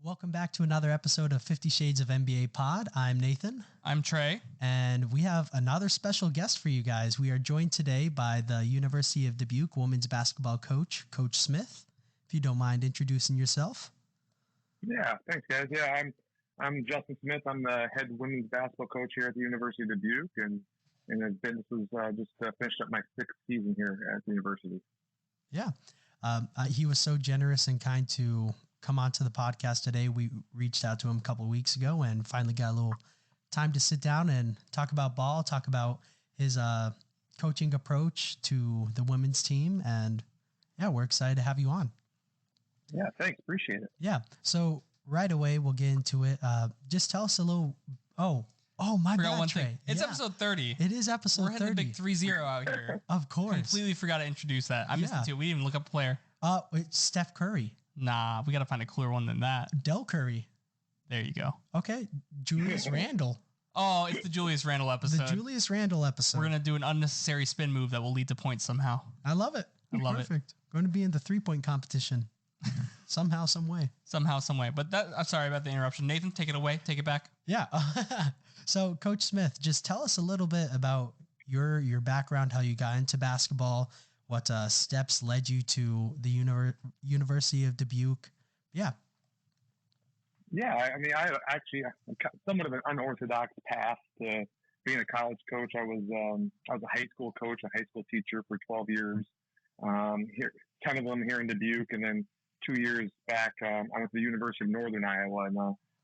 Welcome back to another episode of 50 Shades of NBA Pod. I'm Nathan. I'm Trey. And we have another special guest for you guys. We are joined today by the University of Dubuque women's basketball coach, Coach Smith. If you don't mind introducing yourself. Yeah, thanks, guys. Yeah, I'm Justin Smith. I'm the head women's basketball coach here at the University of Dubuque, and this is just finished up my sixth season here at the university. Yeah, he was so generous and kind to come onto the podcast today. We reached out to him a couple of weeks ago and finally got a little time to sit down and talk about ball, talk about his coaching approach to the women's team. And yeah, we're excited to have you on. Yeah, thanks. Appreciate it. Yeah. So right away, we'll get into it. Just tell us a little. Oh, my bad, Trey. It's episode 30. It is episode 30. We're hitting the big 3-0 out here. Of course. Completely forgot to introduce that. I missed it too. We didn't even look up a player. It's Steph Curry. Nah, we got to find a cooler one than that. Del Curry. There you go. Okay. Julius Randle. Oh, it's the Julius Randle episode. The Julius Randle episode. We're going to do an unnecessary spin move that will lead to points somehow. I love it. I love Perfect. Going to be in the 3-point competition. Somehow, some way. Somehow, some way. But I'm sorry about the interruption. Nathan, take it away. Take it back. Yeah. So, Coach Smith, just tell us a little bit about your background, how you got into basketball, what steps led you to the University of Dubuque. Yeah. Yeah, I mean, I actually somewhat of an unorthodox path to being a college coach. I was a high school coach, a high school teacher for 12 years. Here, 10 of them here in Dubuque, and then 2 years back, I went to the University of Northern Iowa and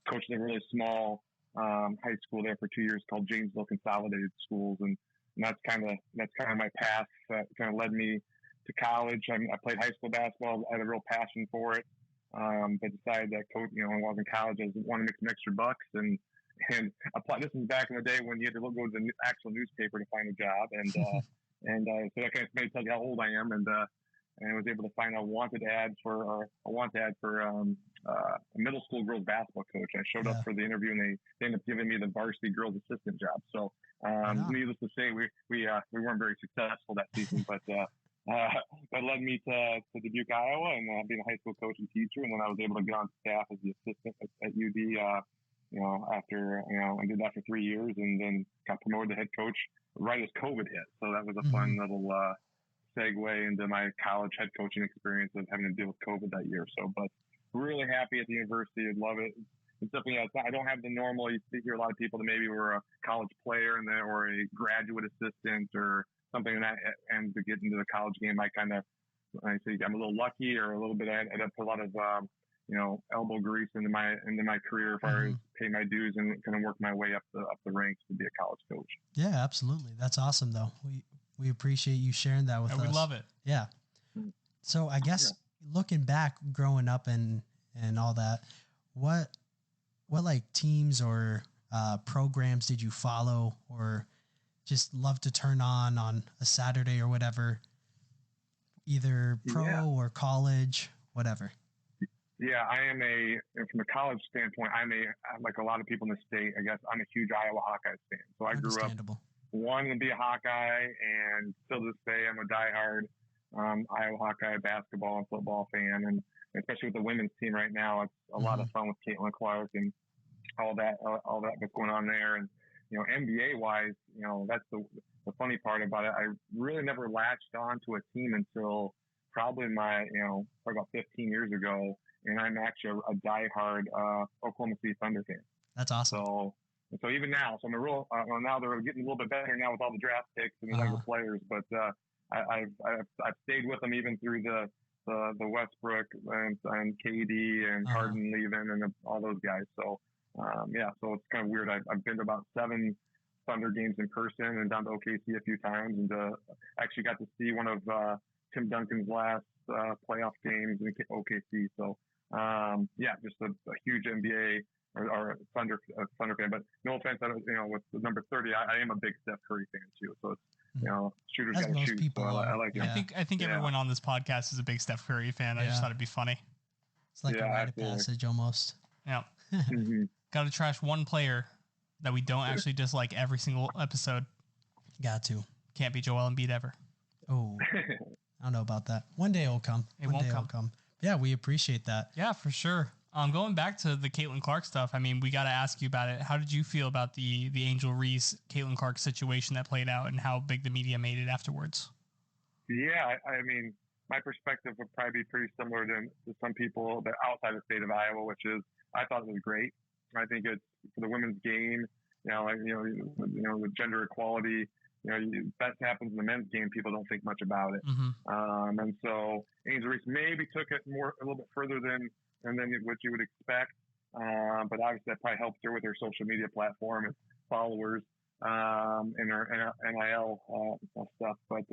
coached a really small high school there for 2 years called Janesville Consolidated Schools, and that's kind of my path that kind of led me to college. I played high school basketball. I had a real passion for it, but decided that when I was in college, I wanted to make some extra bucks and apply. This was back in the day when you had to go to the actual newspaper to find a job, and so that kind of maybe tells you how old I am, and I was able to find a wanted ad for a middle school girls basketball coach. I showed up for the interview, and they ended up giving me the varsity girls assistant job. So, needless to say, we weren't very successful that season, but that led me to Dubuque, Iowa, and being a high school coach and teacher. And then I was able to get on staff as the assistant at UD. After I did that for 3 years, and then got promoted to head coach right as COVID hit. So that was a fun little segue into my college head coaching experience of having to deal with COVID that year. So, but really happy at the university. I love it. It's definitely, I don't have the normal, you hear a lot of people that maybe were a college player or a graduate assistant or something like that. And to get into the college game, I say I'm a little lucky or a little bit, I put a lot of, elbow grease into my career as far as pay my dues and kind of work my way up the ranks to be a college coach. Yeah, absolutely. That's awesome though. We appreciate you sharing that with us. We love it. Yeah. So I guess looking back, growing up and all that, what like teams or programs did you follow or just love to turn on a Saturday or whatever, either pro or college, whatever? Yeah, I am from a college standpoint, like a lot of people in the state, I guess I'm a huge Iowa Hawkeyes fan. So I grew up wanting to be a Hawkeye, and still to this day, I'm a diehard Iowa Hawkeye basketball and football fan, and especially with the women's team right now, it's a lot of fun with Caitlin Clark and all that that's going on there. And NBA wise, that's the funny part about it. I really never latched on to a team until probably about 15 years ago, and I'm actually a diehard Oklahoma City Thunder fan. That's awesome. So even now, I'm a real. Now they're getting a little bit better now with all the draft picks and the younger players. But I've stayed with them even through the Westbrook and KD and Harden leaving and all those guys. So so it's kind of weird. I've been to about 7 Thunder games in person and down to OKC a few times, and actually got to see one of Tim Duncan's last playoff games in OKC. So just a huge NBA. Or Thunder fan, but no offense. With the number 30, I am a big Steph Curry fan too. So it's shooters got to shoot. So I like it. I think everyone on this podcast is a big Steph Curry fan. I just thought it'd be funny. It's like a rite of passage almost. Yeah. Got to trash one player that we don't actually dislike every single episode. Got to. Can't be Joel Embiid ever. Oh, I don't know about that. One day it'll come. It won't come. Yeah, we appreciate that. Yeah, for sure. Going back to the Caitlin Clark stuff, I mean, we got to ask you about it. How did you feel about the Angel Reese, Caitlin Clark situation that played out and how big the media made it afterwards? Yeah, I mean, my perspective would probably be pretty similar to some people that outside the state of Iowa, which is I thought it was great. I think it's for the women's game, with gender equality. That happens in the men's game. People don't think much about it, and so Angel Reese maybe took it a little bit further than what you would expect. But obviously that probably helped her with her social media platform and followers and her NIL stuff. But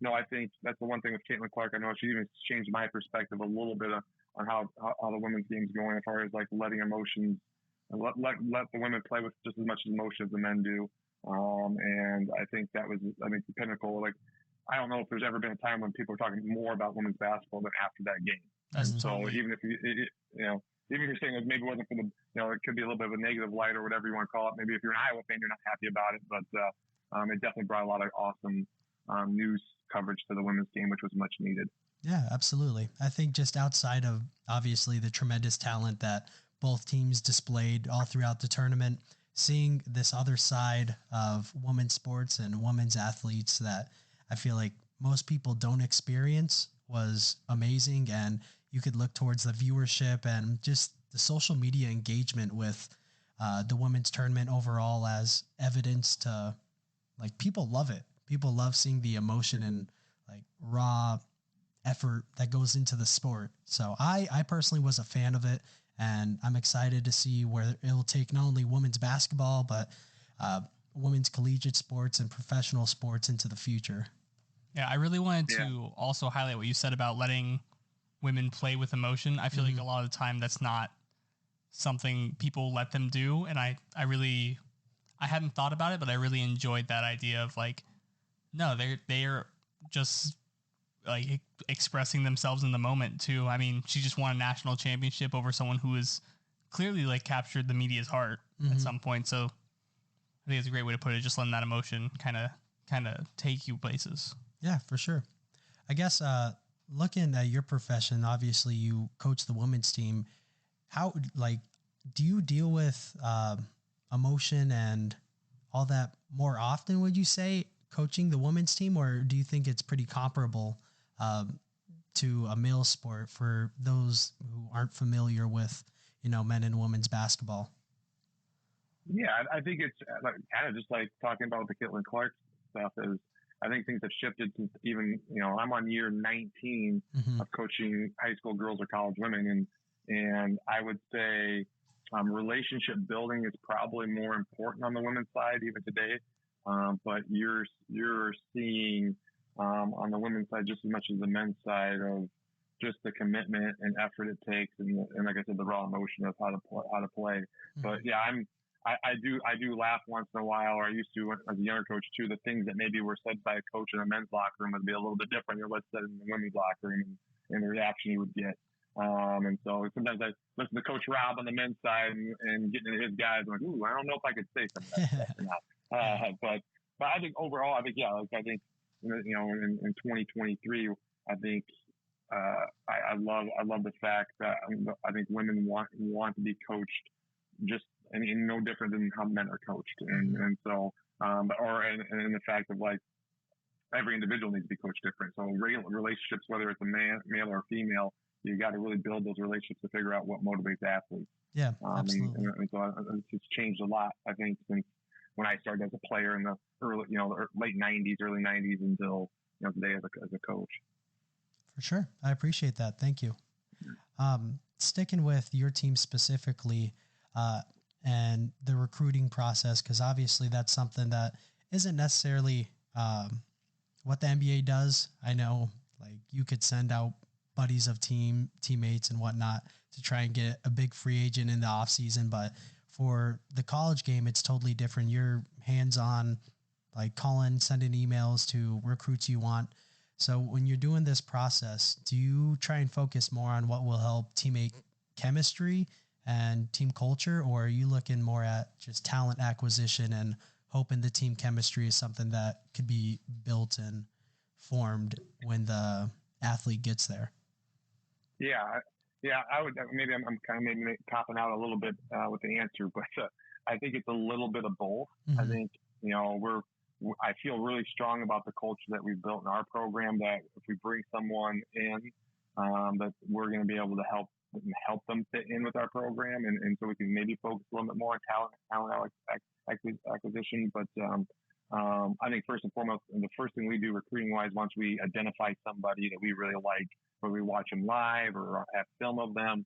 no, I think that's the one thing with Caitlin Clark. I know she even changed my perspective a little bit on how the women's game's going as far as like letting emotions and let the women play with just as much emotion as the men do. And I think that was the pinnacle. Like, I don't know if there's ever been a time when people are talking more about women's basketball than after that game. So even if even if you're saying it maybe wasn't for the, it could be a little bit of a negative light or whatever you want to call it. Maybe if you're an Iowa fan, you're not happy about it, but it definitely brought a lot of awesome news coverage to the women's game, which was much needed. Yeah, absolutely. I think just outside of obviously the tremendous talent that both teams displayed all throughout the tournament, seeing this other side of women's sports and women's athletes that I feel like most people don't experience was amazing. And you could look towards the viewership and just the social media engagement with the women's tournament overall as evidence to, like, people love it. People love seeing the emotion and like raw effort that goes into the sport. So I personally was a fan of it, and I'm excited to see where it'll take not only women's basketball, but women's collegiate sports and professional sports into the future. Yeah, I really wanted to also highlight what you said about letting women play with emotion. I feel like a lot of the time that's not something people let them do. And I hadn't thought about it, but I really enjoyed that idea of like, no, they're just like expressing themselves in the moment too. I mean, she just won a national championship over someone who has clearly like captured the media's heart at some point. So I think it's a great way to put it. Just letting that emotion kind of take you places. Yeah, for sure. I guess, looking at your profession, obviously you coach the women's team. How, like, do you deal with emotion and all that more often, would you say, coaching the women's team, or do you think it's pretty comparable to a male sport for those who aren't familiar with, men and women's basketball? Yeah, I think it's like kind of just like talking about the Caitlin Clark stuff is. I think things have shifted since even, I'm on year 19 of coaching high school girls or college women. And I would say relationship building is probably more important on the women's side even today. But you're seeing on the women's side just as much as the men's side of just the commitment and effort it takes. And like I said, the raw emotion of how to play. But yeah, I do laugh once in a while, or I used to as a younger coach too. The things that maybe were said by a coach in a men's locker room would be a little bit different than what's said in the women's locker room and the reaction you would get. And so sometimes I listen to Coach Rob on the men's side and getting into his guys. I'm like, ooh, I don't know if I could say some of that stuff or not. But I think overall, I think in 2023, I think I love the fact that I think women want to be coached just. I mean, no different than how men are coached. And so, and the fact of like every individual needs to be coached different. So relationships, whether it's a male or female, you got to really build those relationships to figure out what motivates athletes. Yeah, absolutely. And so it's changed a lot, I think, since when I started as a player in the early, the late 90s, early 90s until, today as a coach. For sure. I appreciate that. Thank you. Sticking with your team specifically, and the recruiting process, because obviously that's something that isn't necessarily what the NBA does. I know, like, you could send out buddies of teammates and whatnot to try and get a big free agent in the off season, but for the college game, it's totally different. You're hands-on, like calling, sending emails to recruits you want. So when you're doing this process, do you try and focus more on what will help teammate chemistry and team culture, or are you looking more at just talent acquisition and hoping the team chemistry is something that could be built and formed when the athlete gets there? Yeah, Yeah, I would. Maybe I'm kind of maybe copping out a little bit with the answer, but I think it's a little bit of both. I think I feel really strong about the culture that we've built in our program. That if we bring someone in, that we're going to be able to help them fit in with our program, and so we can maybe focus a little bit more on talent acquisition. But I think first and foremost, the first thing we do recruiting wise, once we identify somebody that we really like, whether we watch them live or have film of them,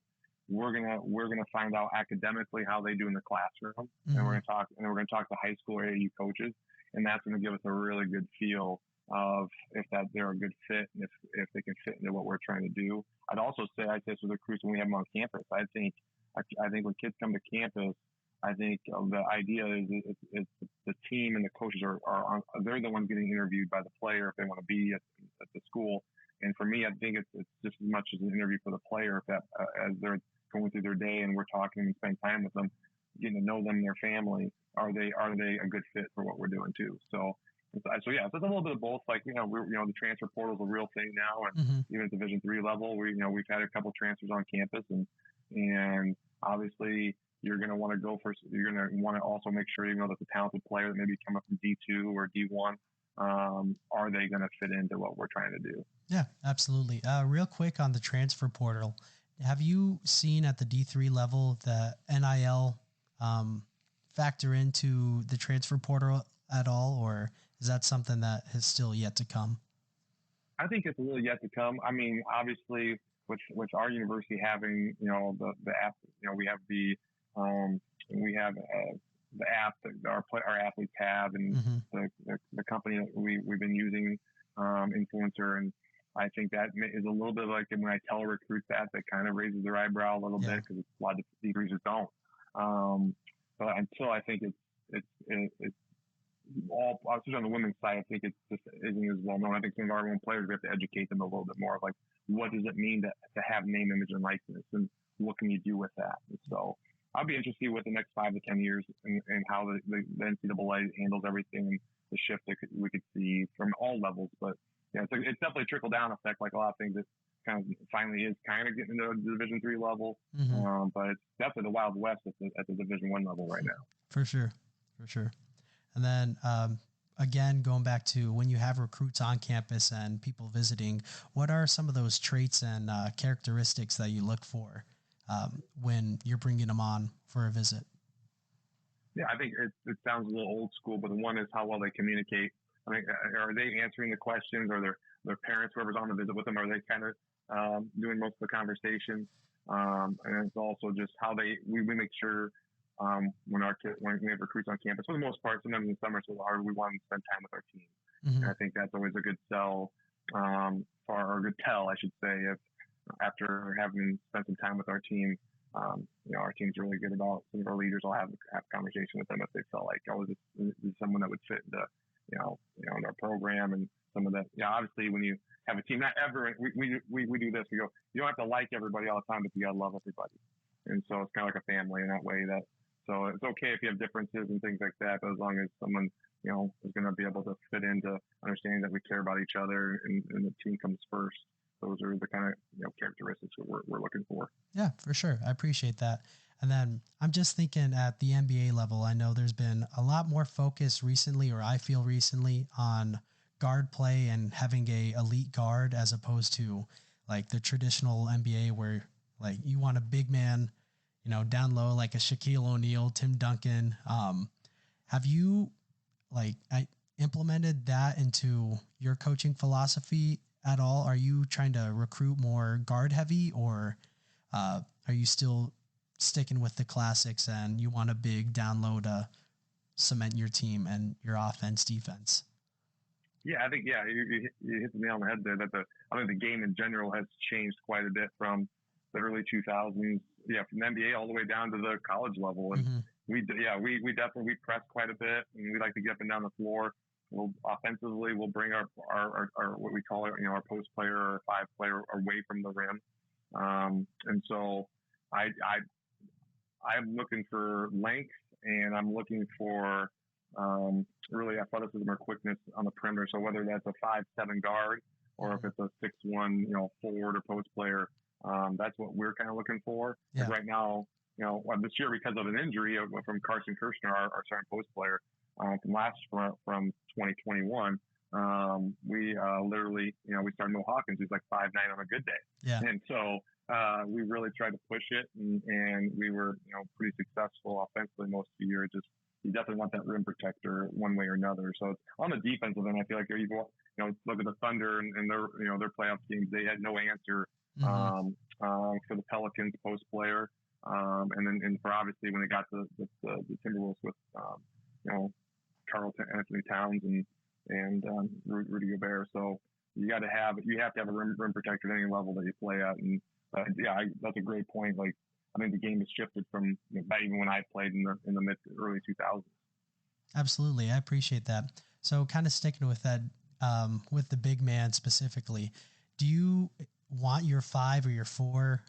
we're gonna find out academically how they do in the classroom, and we're gonna talk to high school AAU coaches, and that's gonna give us a really good feel of if that they're a good fit and if they can fit into what we're trying to do. I'd also say I say this with recruits when we have them on campus. I think when kids come to campus, I think the idea is the team and the coaches they're the ones getting interviewed by the player if they want to be at the school. And for me, I think it's just as much as an interview for the player as they're going through their day and we're talking and spending time with them, getting to know them and their family. Are they a good fit for what we're doing too? So yeah, so it's a little bit of both. Like the transfer portal is a real thing now, and even at Division III level, we've had a couple transfers on campus, and obviously you're going to want to also make sure that the talented player that maybe come up from D2 or D1, are they going to fit into what we're trying to do? Yeah, absolutely. Real quick on the transfer portal, have you seen at the D3 level the NIL factor into the transfer portal at all, or is that something that has still yet to come? I think it's really yet to come. I mean, obviously, with our university having the app, we have the app that our athletes have, and the company that we've been using, Influencer, and I think that is a little bit like when I tell a recruit that kind of raises their eyebrow a little bit because a lot of degrees don't. But until I think it's all, especially on the women's side, I think it just isn't as well known. I think some of our own players, we have to educate them a little bit more of like, what does it mean to have name, image, and likeness, and what can you do with that? And so I'll be interested with the next 5 to 10 years and how the NCAA handles everything and the shift that we could see from all levels. But yeah, it's definitely a trickle down effect, like a lot of things that kind of finally is kind of getting into the Division III level. But it's definitely the Wild West at the Division I level right now. For sure. And then again, going back to when you have recruits on campus and people visiting, what are some of those traits and characteristics that you look for when you're bringing them on for a visit? Yeah, I think it sounds a little old school, but the one is how well they communicate. I mean, are they answering the questions, or their parents, whoever's on the visit with them, are they kind of doing most of the conversation? And it's also just how we make sure when we have recruits on campus, for the most part, sometimes in the summer, so hard, we want to spend time with our team. And I think that's always a good sell, or a good tell, I should say, if after having spent some time with our team, our team's really good about, some of our leaders will have a conversation with them if they felt like, this is someone that would fit into, in our program, and some of that. Yeah, obviously when you have a team, not everyone, we do this, we go, you don't have to like everybody all the time, but you gotta love everybody. And so it's kind of like a family in that way. So it's okay if you have differences and things like that, but as long as someone, is going to be able to fit into understanding that we care about each other and the team comes first. Those are the kind of, characteristics that we're looking for. Yeah, for sure. I appreciate that. And then I'm just thinking at the NBA level, I know there's been a lot more focus recently, or I feel recently, on guard play and having a elite guard as opposed to like the traditional NBA where like you want a big man, down low, like a Shaquille O'Neal, Tim Duncan. Have you implemented that into your coaching philosophy at all? Are you trying to recruit more guard heavy, or are you still sticking with the classics and you want a big down low to cement your team and your offense, defense? Yeah, I think, you hit the nail on the head there, that I think the game in general has changed quite a bit from the early 2000s. Yeah, from the NBA all the way down to the college level. And we definitely press quite a bit, and we like to get up and down the floor. Offensively, we'll bring our what we call our post player or 5 player away from the rim. And so I'm looking for length, and I'm looking for really athleticism or quickness on the perimeter. So whether that's a 5'7" guard, or if it's a 6'1", forward or post player, That's what we're kind of looking for. Yeah. Like right now, this year because of an injury from Carson Kirshner, our starting post player from 2021, we literally, we started Mo Hawkins, who's like 5'9" on a good day. Yeah. And so we really tried to push it, and we were, pretty successful offensively most of the year. Just you definitely want that rim protector one way or another. So on the defensive end, I feel like look at the Thunder and their playoff games. They had no answer for the Pelicans post player, and for obviously when they got the Timberwolves with Karl Anthony Towns and Rudy Gobert. So you have to have a rim protector at any level that you play at. And that's a great point. Like I think the game has shifted from even when I played in the early 2000s. Absolutely, I appreciate that. So kind of sticking with that, with the big man specifically, do you want your 5 or your 4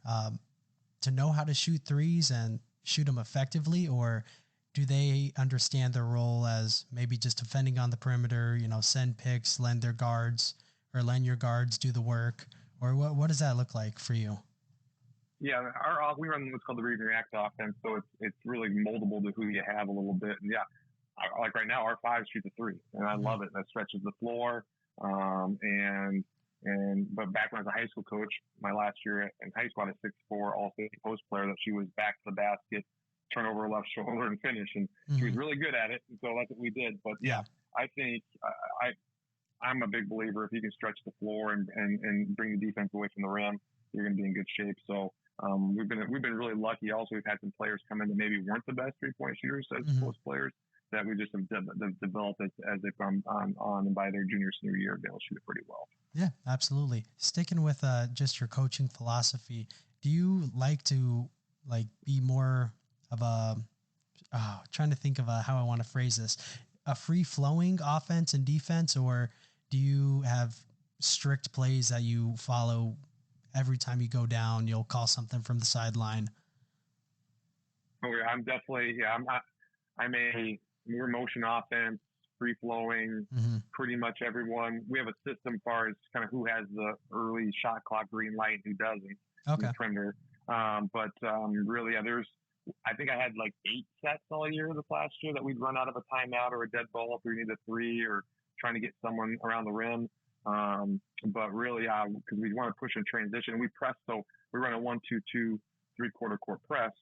to know how to shoot threes and shoot them effectively, or do they understand their role as maybe just defending on the perimeter, send picks, lend your guards do the work, or what does that look like for you? Yeah, we run what's called the read and react offense, so it's really moldable to who you have a little bit. And like right now, our 5 shoot the 3, and I love it. That stretches the floor. But back when I was a high school coach, my last year in high school, I had a 6'4" all-state post player that she was back to the basket, turn over her left shoulder and finish, and she was really good at it. And so that's what we did. But I think I'm a big believer if you can stretch the floor and bring the defense away from the rim, you're going to be in good shape. So we've been really lucky. Also, we've had some players come in that maybe weren't the best 3-point shooters as post players that we just have developed as they've gone on, and by their junior senior year, they'll shoot it pretty well. Yeah, absolutely. Sticking with just your coaching philosophy, do you like to be more of trying to think of how I want to phrase this, a free-flowing offense and defense, or do you have strict plays that you follow every time you go down? You'll call something from the sideline. I'm definitely, we're motion offense, free-flowing, pretty much everyone. We have a system as far as kind of who has the early shot clock green light, who doesn't. Okay. The perimeter. Really, I think I had like 8 sets all year this last year that we'd run out of a timeout or a dead ball if we need a 3 or trying to get someone around the rim. But really, because we want to push in transition, and we press, so we run a 1-2-2 3/4 court press.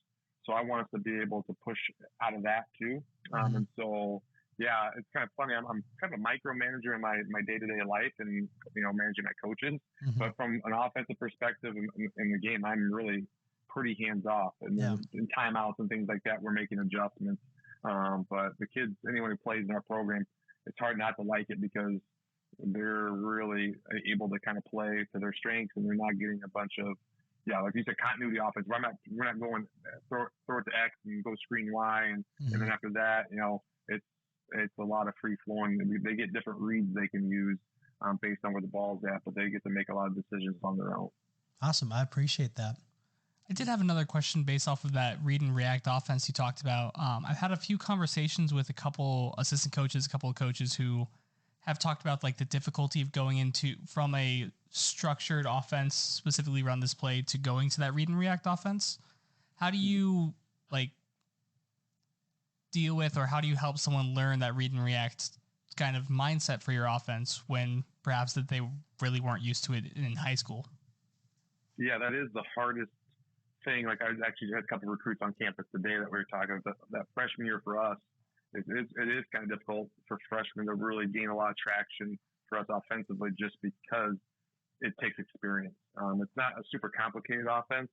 So I want us to be able to push out of that too. And so, it's kind of funny. I'm kind of a micromanager in my day-to-day life and, managing my coaches. But from an offensive perspective in the game, I'm really pretty hands-off. And then in timeouts and things like that, we're making adjustments. But the kids, anyone who plays in our program, it's hard not to like it because they're really able to kind of play to their strengths, and they're not getting a bunch of, like you said, continuity offense. We're not going throw it to X and go screen Y, and then after that, it's a lot of free flowing. They get different reads they can use based on where the ball's at, but they get to make a lot of decisions on their own. Awesome, I appreciate that. I did have another question based off of that read and react offense you talked about. I've had a few conversations with a couple assistant coaches, a couple of coaches who have talked about the difficulty of going from a structured offense, specifically run this play, to going to that read and react offense. How do you deal with, or how do you help someone learn that read and react kind of mindset for your offense when perhaps that they really weren't used to it in high school? Yeah, that is the hardest thing. Like I actually had a couple of recruits on campus today that we were talking about that freshman year for us. It is kind of difficult for freshmen to really gain a lot of traction for us offensively, just because it takes experience. It's not a super complicated offense,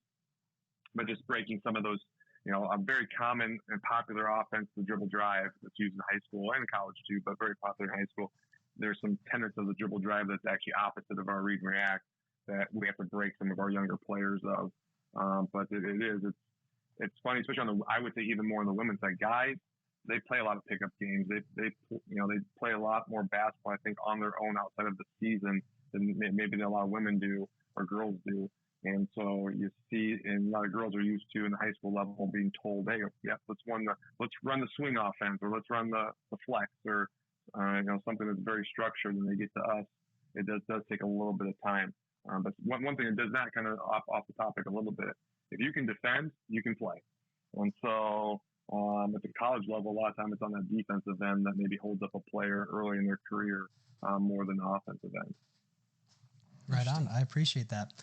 but just breaking some of those, a very common and popular offense, the dribble drive that's used in high school and college too, but very popular in high school. There's some tenets of the dribble drive that's actually opposite of our read and react that we have to break some of our younger players of. But it's funny, especially I would say even more on the women's side. Guys, they play a lot of pickup games. They play a lot more basketball, I think, on their own outside of the season than maybe a lot of women do or girls do. And so you see, and a lot of girls are used to in the high school level being told, hey, let's run the swing offense, or let's run the flex, or something that's very structured. And they get to us, it does take a little bit of time. But one thing that does that kind of off the topic a little bit, if you can defend, you can play. And so at the college level, a lot of times it's on that defensive end that maybe holds up a player early in their career more than the offensive end. Right on. I appreciate that.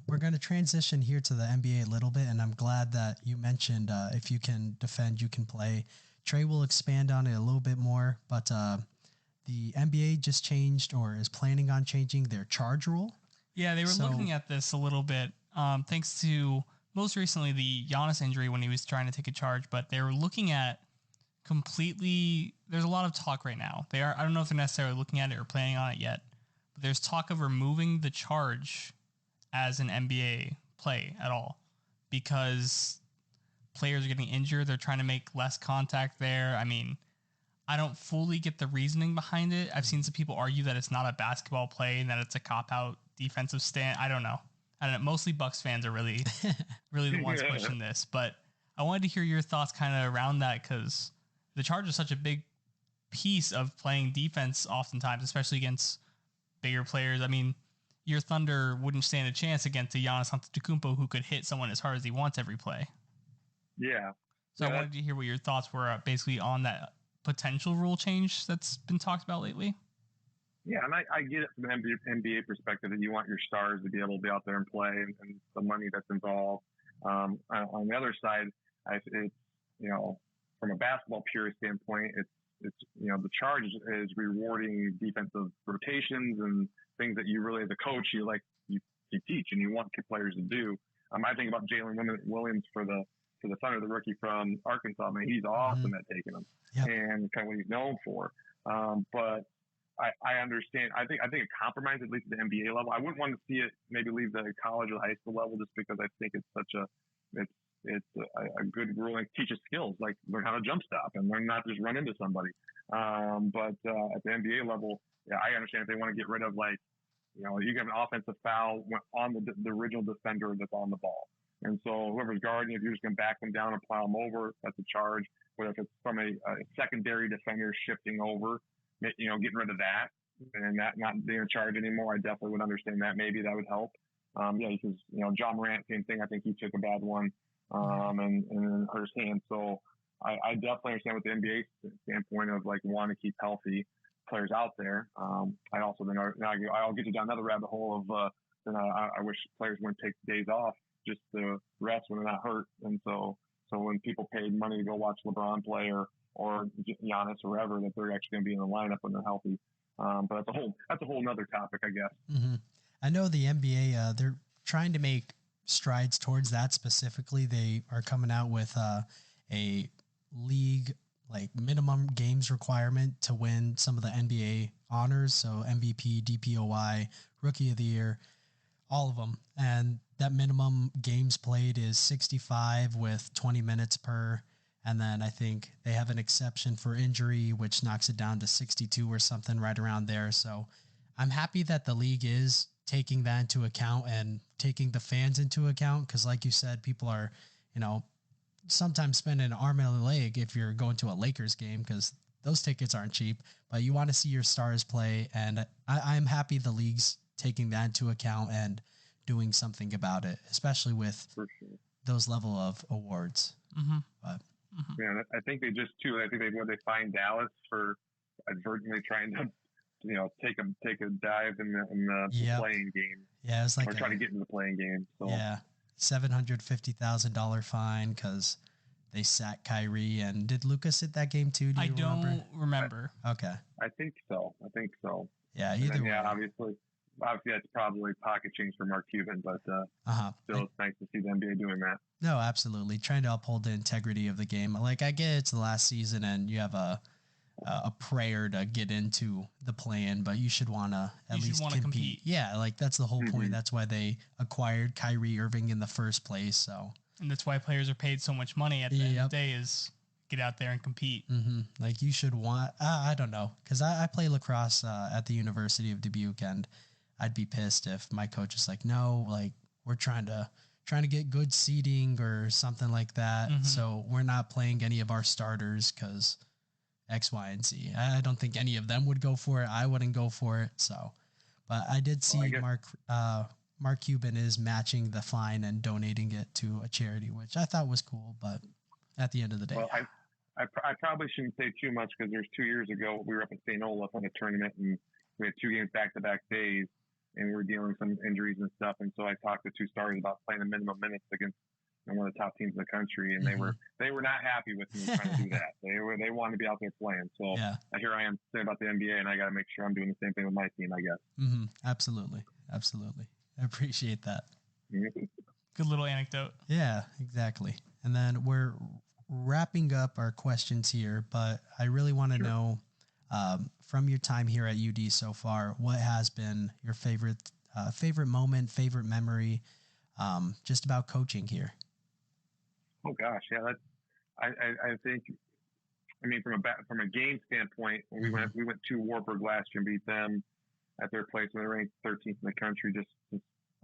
We're going to transition here to the NBA a little bit, and I'm glad that you mentioned if you can defend, you can play. Trey will expand on it a little bit more, but the NBA just changed or is planning on changing their charge rule. Yeah, they were looking at this a little bit thanks to most recently the Giannis injury when he was trying to take a charge, but they were looking at completely – there's a lot of talk right now. I don't know if they're necessarily looking at it or planning on it yet, but there's talk of removing the charge as an NBA play at all because players are getting injured. They're trying to make less contact there. I mean, I don't fully get the reasoning behind it. I've seen some people argue that it's not a basketball play and that it's a cop-out defensive stand. I don't know. Mostly Bucks fans are really the ones pushing this. But I wanted to hear your thoughts kind of around that because the charge is such a big piece of playing defense oftentimes, especially against bigger players. I mean, your Thunder wouldn't stand a chance against a Giannis Antetokounmpo who could hit someone as hard as he wants every play. Yeah. So I wanted to hear what your thoughts were basically on that potential rule change that's been talked about lately. Yeah, and I get it from the NBA perspective that you want your stars to be able to be out there and play and the money that's involved. On the other side, it's, from a basketball purist standpoint, it's the charge is rewarding defensive rotations and things that you really, as a coach, you teach and you want players to do. I think about Jalen Williams for the Thunder, the rookie from Arkansas. Man, he's awesome at taking them and kind of what he's known for. But I understand. I think a compromise, at least at the NBA level. I wouldn't want to see it maybe leave the college or high school level just because I think it's a good rule. Like teaches skills, like learn how to jump stop and learn not to just run into somebody. But at the NBA level, yeah, I understand if they want to get rid of you get an offensive foul on the original defender that's on the ball. And so whoever's guarding, if you're just going to back them down and plow them over, that's a charge. But if it's from a secondary defender shifting over, getting rid of that and that not being a charge anymore, I definitely would understand that. Maybe that would help. Because, John Morant, same thing. I think he took a bad one and hurt his hand. So I definitely understand what the NBA standpoint of want to keep healthy players out there. I also then I'll get you down another rabbit hole of I wish players wouldn't take days off just to rest when they're not hurt. And so when people paid money to go watch LeBron play or Giannis or whoever, that they're actually going to be in the lineup when they're healthy. But that's a whole nother topic, I guess. Mm-hmm. I know the NBA, they're trying to make strides towards that specifically. They are coming out with a league minimum games requirement to win some of the NBA honors. So MVP, DPOY, Rookie of the Year, all of them. And that minimum games played is 65 with 20 minutes per. And then I think they have an exception for injury, which knocks it down to 62 or something right around there. So I'm happy that the league is taking that into account and taking the fans into account. Cause like you said, people are, sometimes spending an arm and a leg if you're going to a Lakers game, cause those tickets aren't cheap, but you want to see your stars play. And I'm happy the league's taking that into account and doing something about it, especially with those level of awards. Mm-hmm. But yeah, I think they they fined Dallas for advertently trying to take a dive in the playing game. Yeah, it's or trying to get into the playing game. So. Yeah, $750,000 fine because they sat Kyrie. And did Lucas hit that game too? I don't remember. Okay. I think so. Yeah, either way. Yeah, obviously that's probably pocket change for Mark Cuban, but still it's nice to see the NBA doing that. No, absolutely. Trying to uphold the integrity of the game. I get it's the last season and you have a prayer to get into the play-in, but you should want to at least compete. Yeah, that's the whole point. That's why they acquired Kyrie Irving in the first place. So, and that's why players are paid so much money at the end of the day is get out there and compete. Mm-hmm. You should want. I don't know, because I play lacrosse at the University of Dubuque, and I'd be pissed if my coach is no, we're trying to get good seating or something like that. Mm-hmm. So we're not playing any of our starters because X, Y, and Z. I don't think any of them would go for it. I wouldn't go for it. So, But I did see Mark Cuban is matching the fine and donating it to a charity, which I thought was cool. But at the end of the day, well, I probably shouldn't say too much because there's 2 years ago we were up at St. Olaf on a tournament and we had 2 games back-to-back days and we were dealing with some injuries and stuff. And so I talked to 2 stars about playing the minimum minutes against one of the top teams in the country, and they were not happy with me trying to do that. They wanted to be out there playing. So here I am saying about the NBA, and I got to make sure I'm doing the same thing with my team, I guess. Mm-hmm. Absolutely. I appreciate that. Good little anecdote. Yeah, exactly. And then we're wrapping up our questions here, but I really want to know from your time here at UD so far, what has been your favorite moment, favorite memory, just about coaching here? Oh gosh, yeah, I think, I mean, from a game standpoint, when we went to Wartburg last year and beat them at their place when they ranked 13th in the country.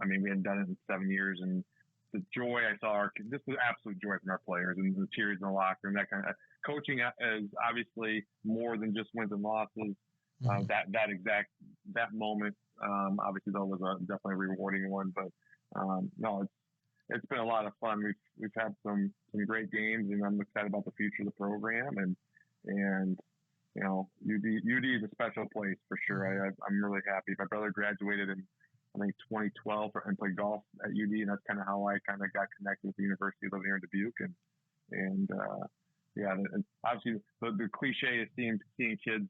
I mean, we hadn't done it in 7 years, and the joy I saw, this was absolute joy from our players, and the tears in the locker room, that kind of coaching is obviously more than just wins and losses. That moment, obviously, that was definitely a rewarding one, but no, it's been a lot of fun. We've had some great games, and I'm excited about the future of the program. And you know, UD is a special place for sure. I'm really happy. My brother graduated in, I think, 2012 and played golf at UD, and that's kind of how I kind of got connected with the university living here in Dubuque. And obviously the cliche is seeing kids,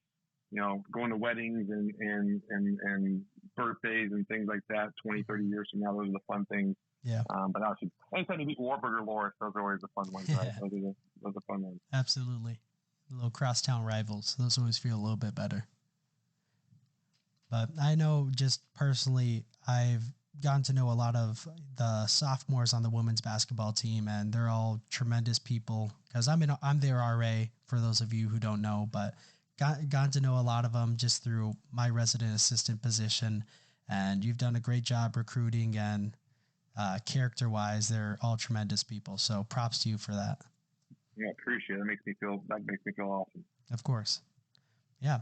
you know, going to weddings and birthdays and things like that 20, 30 years from now. Those are the fun things. Yeah. But obviously, anytime you beat Warburg or Loris, those are always the fun ones, right? Those are fun ones. Absolutely. Little crosstown rivals. Those always feel a little bit better. But I know just personally, I've gotten to know a lot of the sophomores on the women's basketball team, and they're all tremendous people because I'm their RA for those of you who don't know, but gotten to know a lot of them just through my resident assistant position. And you've done a great job recruiting, and character-wise, they're all tremendous people. So props to you for that. Yeah, appreciate it. That makes me feel awesome. Of course. Yeah.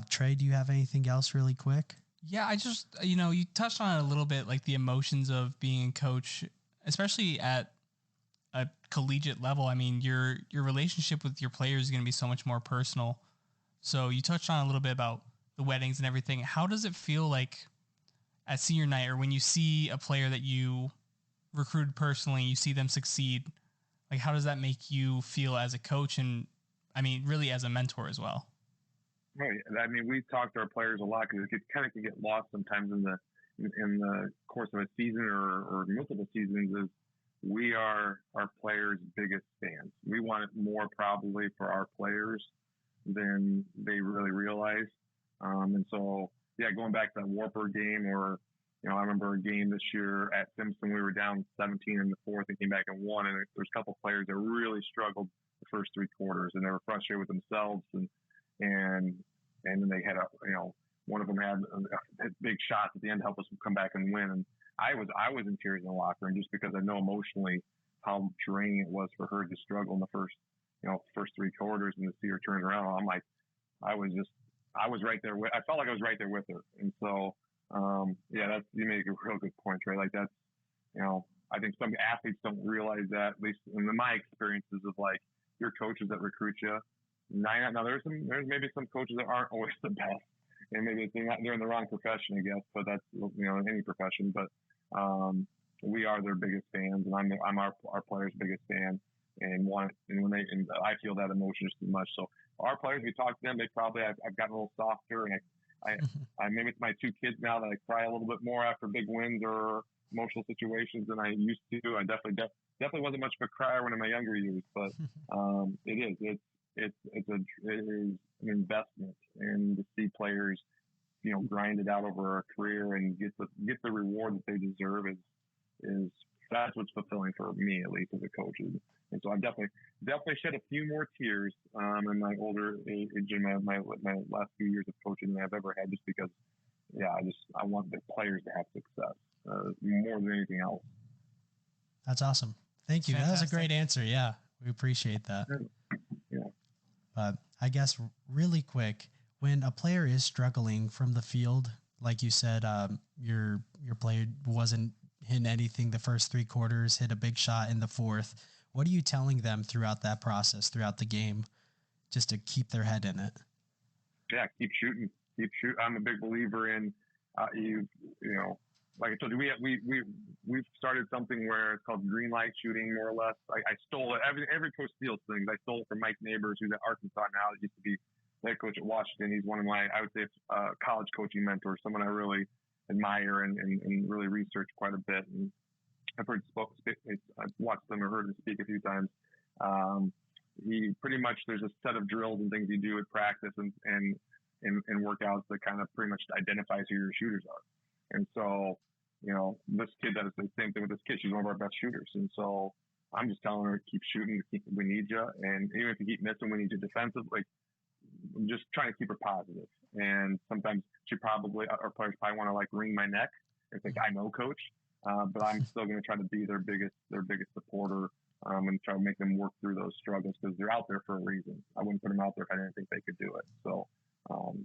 Trey, do you have anything else really quick? Yeah, I just, you touched on it a little bit, like the emotions of being a coach, especially at a collegiate level. I mean, your relationship with your players is going to be so much more personal. So you touched on a little bit about the weddings and everything. How does it feel like at senior night, or when you see a player that you recruited personally, you see them succeed? Like, how does that make you feel as a coach, and I mean, really as a mentor as well? Right. I mean, we talk to our players a lot because it kind of can get lost sometimes in the course of a season or multiple seasons. Is we are our players' biggest fans. We want it more probably for our players than they really realize. And so, yeah, going back to that Wartburg game, or I remember a game this year at Simpson, we were down 17 in the fourth and came back and won. And there's a couple players that really struggled the first 3 quarters, and they were frustrated with themselves. And then they had one of them had big shots at the end to help us come back and win. And I was in tears in the locker room just because I know emotionally how draining it was for her to struggle in the first 3 quarters, and to see her turn around. I'm like, I was right there I felt like I was right there with her. And so, you make a real good point, Trey. Like that's, I think some athletes don't realize that, at least in my experiences of like your coaches that recruit you. Now there's maybe some coaches that aren't always the best, and maybe they're in the wrong profession, I guess. But that's in any profession. But we are their biggest fans, and I'm our players' biggest fan, and I feel that emotion just as much. So our players, we talk to them, they probably I've gotten a little softer, and I maybe it's my 2 kids now that I cry a little bit more after big wins or emotional situations than I used to. I definitely wasn't much of a crier when in my younger years, but it is an investment, and to see players, grind it out over a career and get the reward that they deserve is that's what's fulfilling for me, at least as a coach. And so I've definitely shed a few more tears in my older age, in my last few years of coaching than I've ever had, just because, I want the players to have success more than anything else. That's awesome. Thank you. Fantastic. That was a great answer. Yeah, we appreciate that. Yeah. But I guess really quick, when a player is struggling from the field, like you said, your player wasn't hitting anything the first 3 quarters, hit a big shot in the fourth. What are you telling them throughout that process, throughout the game, just to keep their head in it? Yeah, keep shooting. I'm a big believer in you know, like I told you, we've started something where it's called green light shooting, more or less. I stole it. Every coach steals things. I stole it from Mike Neighbors, who's at Arkansas now. He used to be head coach at Washington. He's one of my, I would say, college coaching mentors, someone I really admire and really research quite a bit. And I've watched him or heard him speak a few times. He pretty much, there's a set of drills and things you do at practice and workouts that kind of pretty much identifies who your shooters are. And so, you know, this kid does the same thing with this kid. She's one of our best shooters. And so I'm just telling her, keep shooting. We need you. And even if you keep missing, we need you defensively. I'm just trying to keep her positive. And sometimes our players probably want to like wring my neck and think, I know, coach. But I'm still going to try to be their biggest supporter and try to make them work through those struggles because they're out there for a reason. I wouldn't put them out there if I didn't think they could do it. So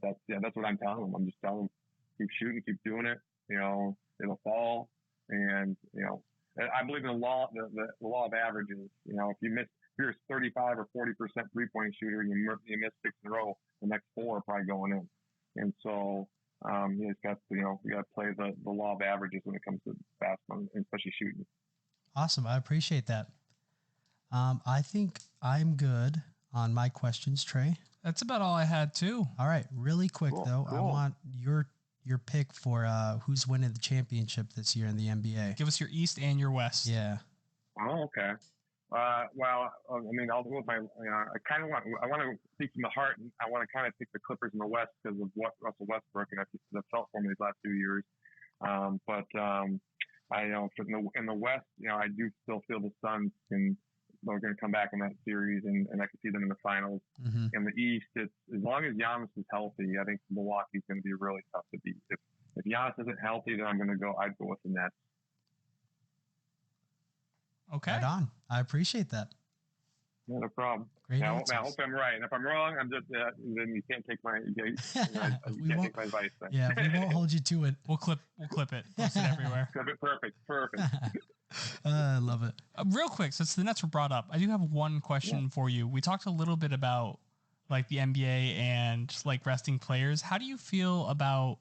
that's what I'm telling them. I'm just telling them, keep shooting, keep doing it. You know, it'll fall. And, you know, I believe in the law of averages. You know, if you're a 35 or 40% 3-point shooter and you miss 6 in a row, the next 4 are probably going in. And so, we got to play the law of averages when it comes to basketball, especially shooting. Awesome. I appreciate that. I think I'm good on my questions, Trey. That's about all I had too. All right. Really quick though. Cool. I want your pick for who's winning the championship this year in the NBA. Give us your East and your West. Yeah. Oh, okay. Well, I mean, I'll go with my. I want to speak from the heart, and I want to kind of pick the Clippers in the West because of what Russell Westbrook and that's felt for me these last 2 years. I in the West, you know, I do still feel the Suns they're going to come back in that series, and I can see them in the finals. Mm-hmm. In the East, it's as long as Giannis is healthy, I think Milwaukee's going to be really tough to beat. If Giannis isn't healthy, then I'd go with the Nets. Okay. Right on. I appreciate that. Yeah, no problem. Great I answers. hope I'm right. And if I'm wrong, I'm just then you can't take my take my advice. Then. Yeah, we won't hold you to it. We'll clip it. Post it everywhere. Perfect. I love it. Real quick, since the Nets were brought up, I do have one question for you. We talked a little bit about like the NBA and like resting players. How do you feel about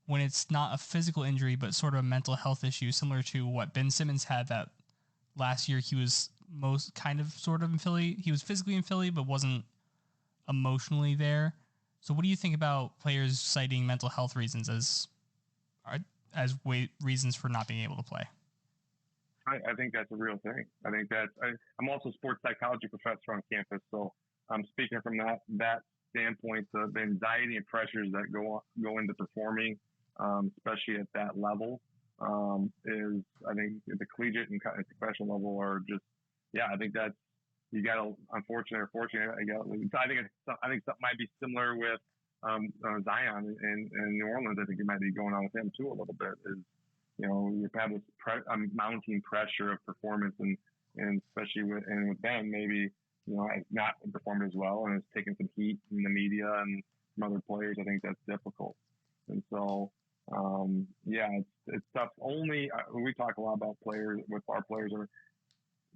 when it's not a physical injury, but sort of a mental health issue, similar to what Ben Simmons had that last year? He was sort of in Philly. He was physically in Philly, but wasn't emotionally there. So what do you think about players citing mental health reasons as reasons for not being able to play? I think that's a real thing. I'm also a sports psychology professor on campus, so I'm speaking from that standpoint. The anxiety and pressures that go into performing, especially at that level, is I think at the collegiate and professional level are just I think that's you got to unfortunately or fortunately I think something might be similar with Zion in New Orleans. I think it might be going on with him too a little bit. Is you know, you have this mounting pressure of performance, and especially with Ben, maybe, you know, not performed as well, and it's taken some heat in the media and from other players. I think that's difficult. And so, it's tough. Only we talk a lot about players with our players, or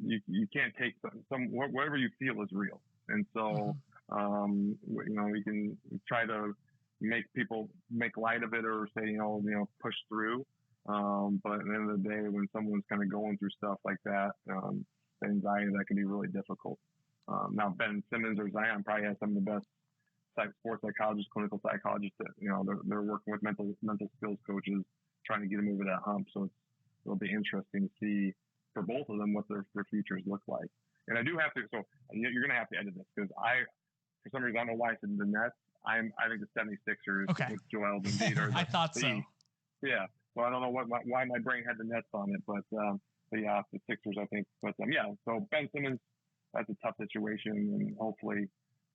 you can't take some whatever you feel is real. And so, you know, we can try to make people make light of it or say, you know, push through. But at the end of the day, when someone's kind of going through stuff like that, the anxiety, that can be really difficult. Now, Ben Simmons or Zion probably has some of the best sports psychologists, clinical psychologists that, you know, they're working with mental skills coaches, trying to get them over that hump. So it'll be interesting to see for both of them what their futures look like. And I do have to, so you're going to have to edit this because for some reason, I don't know why I said the Nets. I think the 76ers with Joel Embiid are I thought so. Yeah. Well, I don't know why my brain had the Nets on it, but yeah, the Sixers, I think. But so Ben Simmons, that's a tough situation, and hopefully,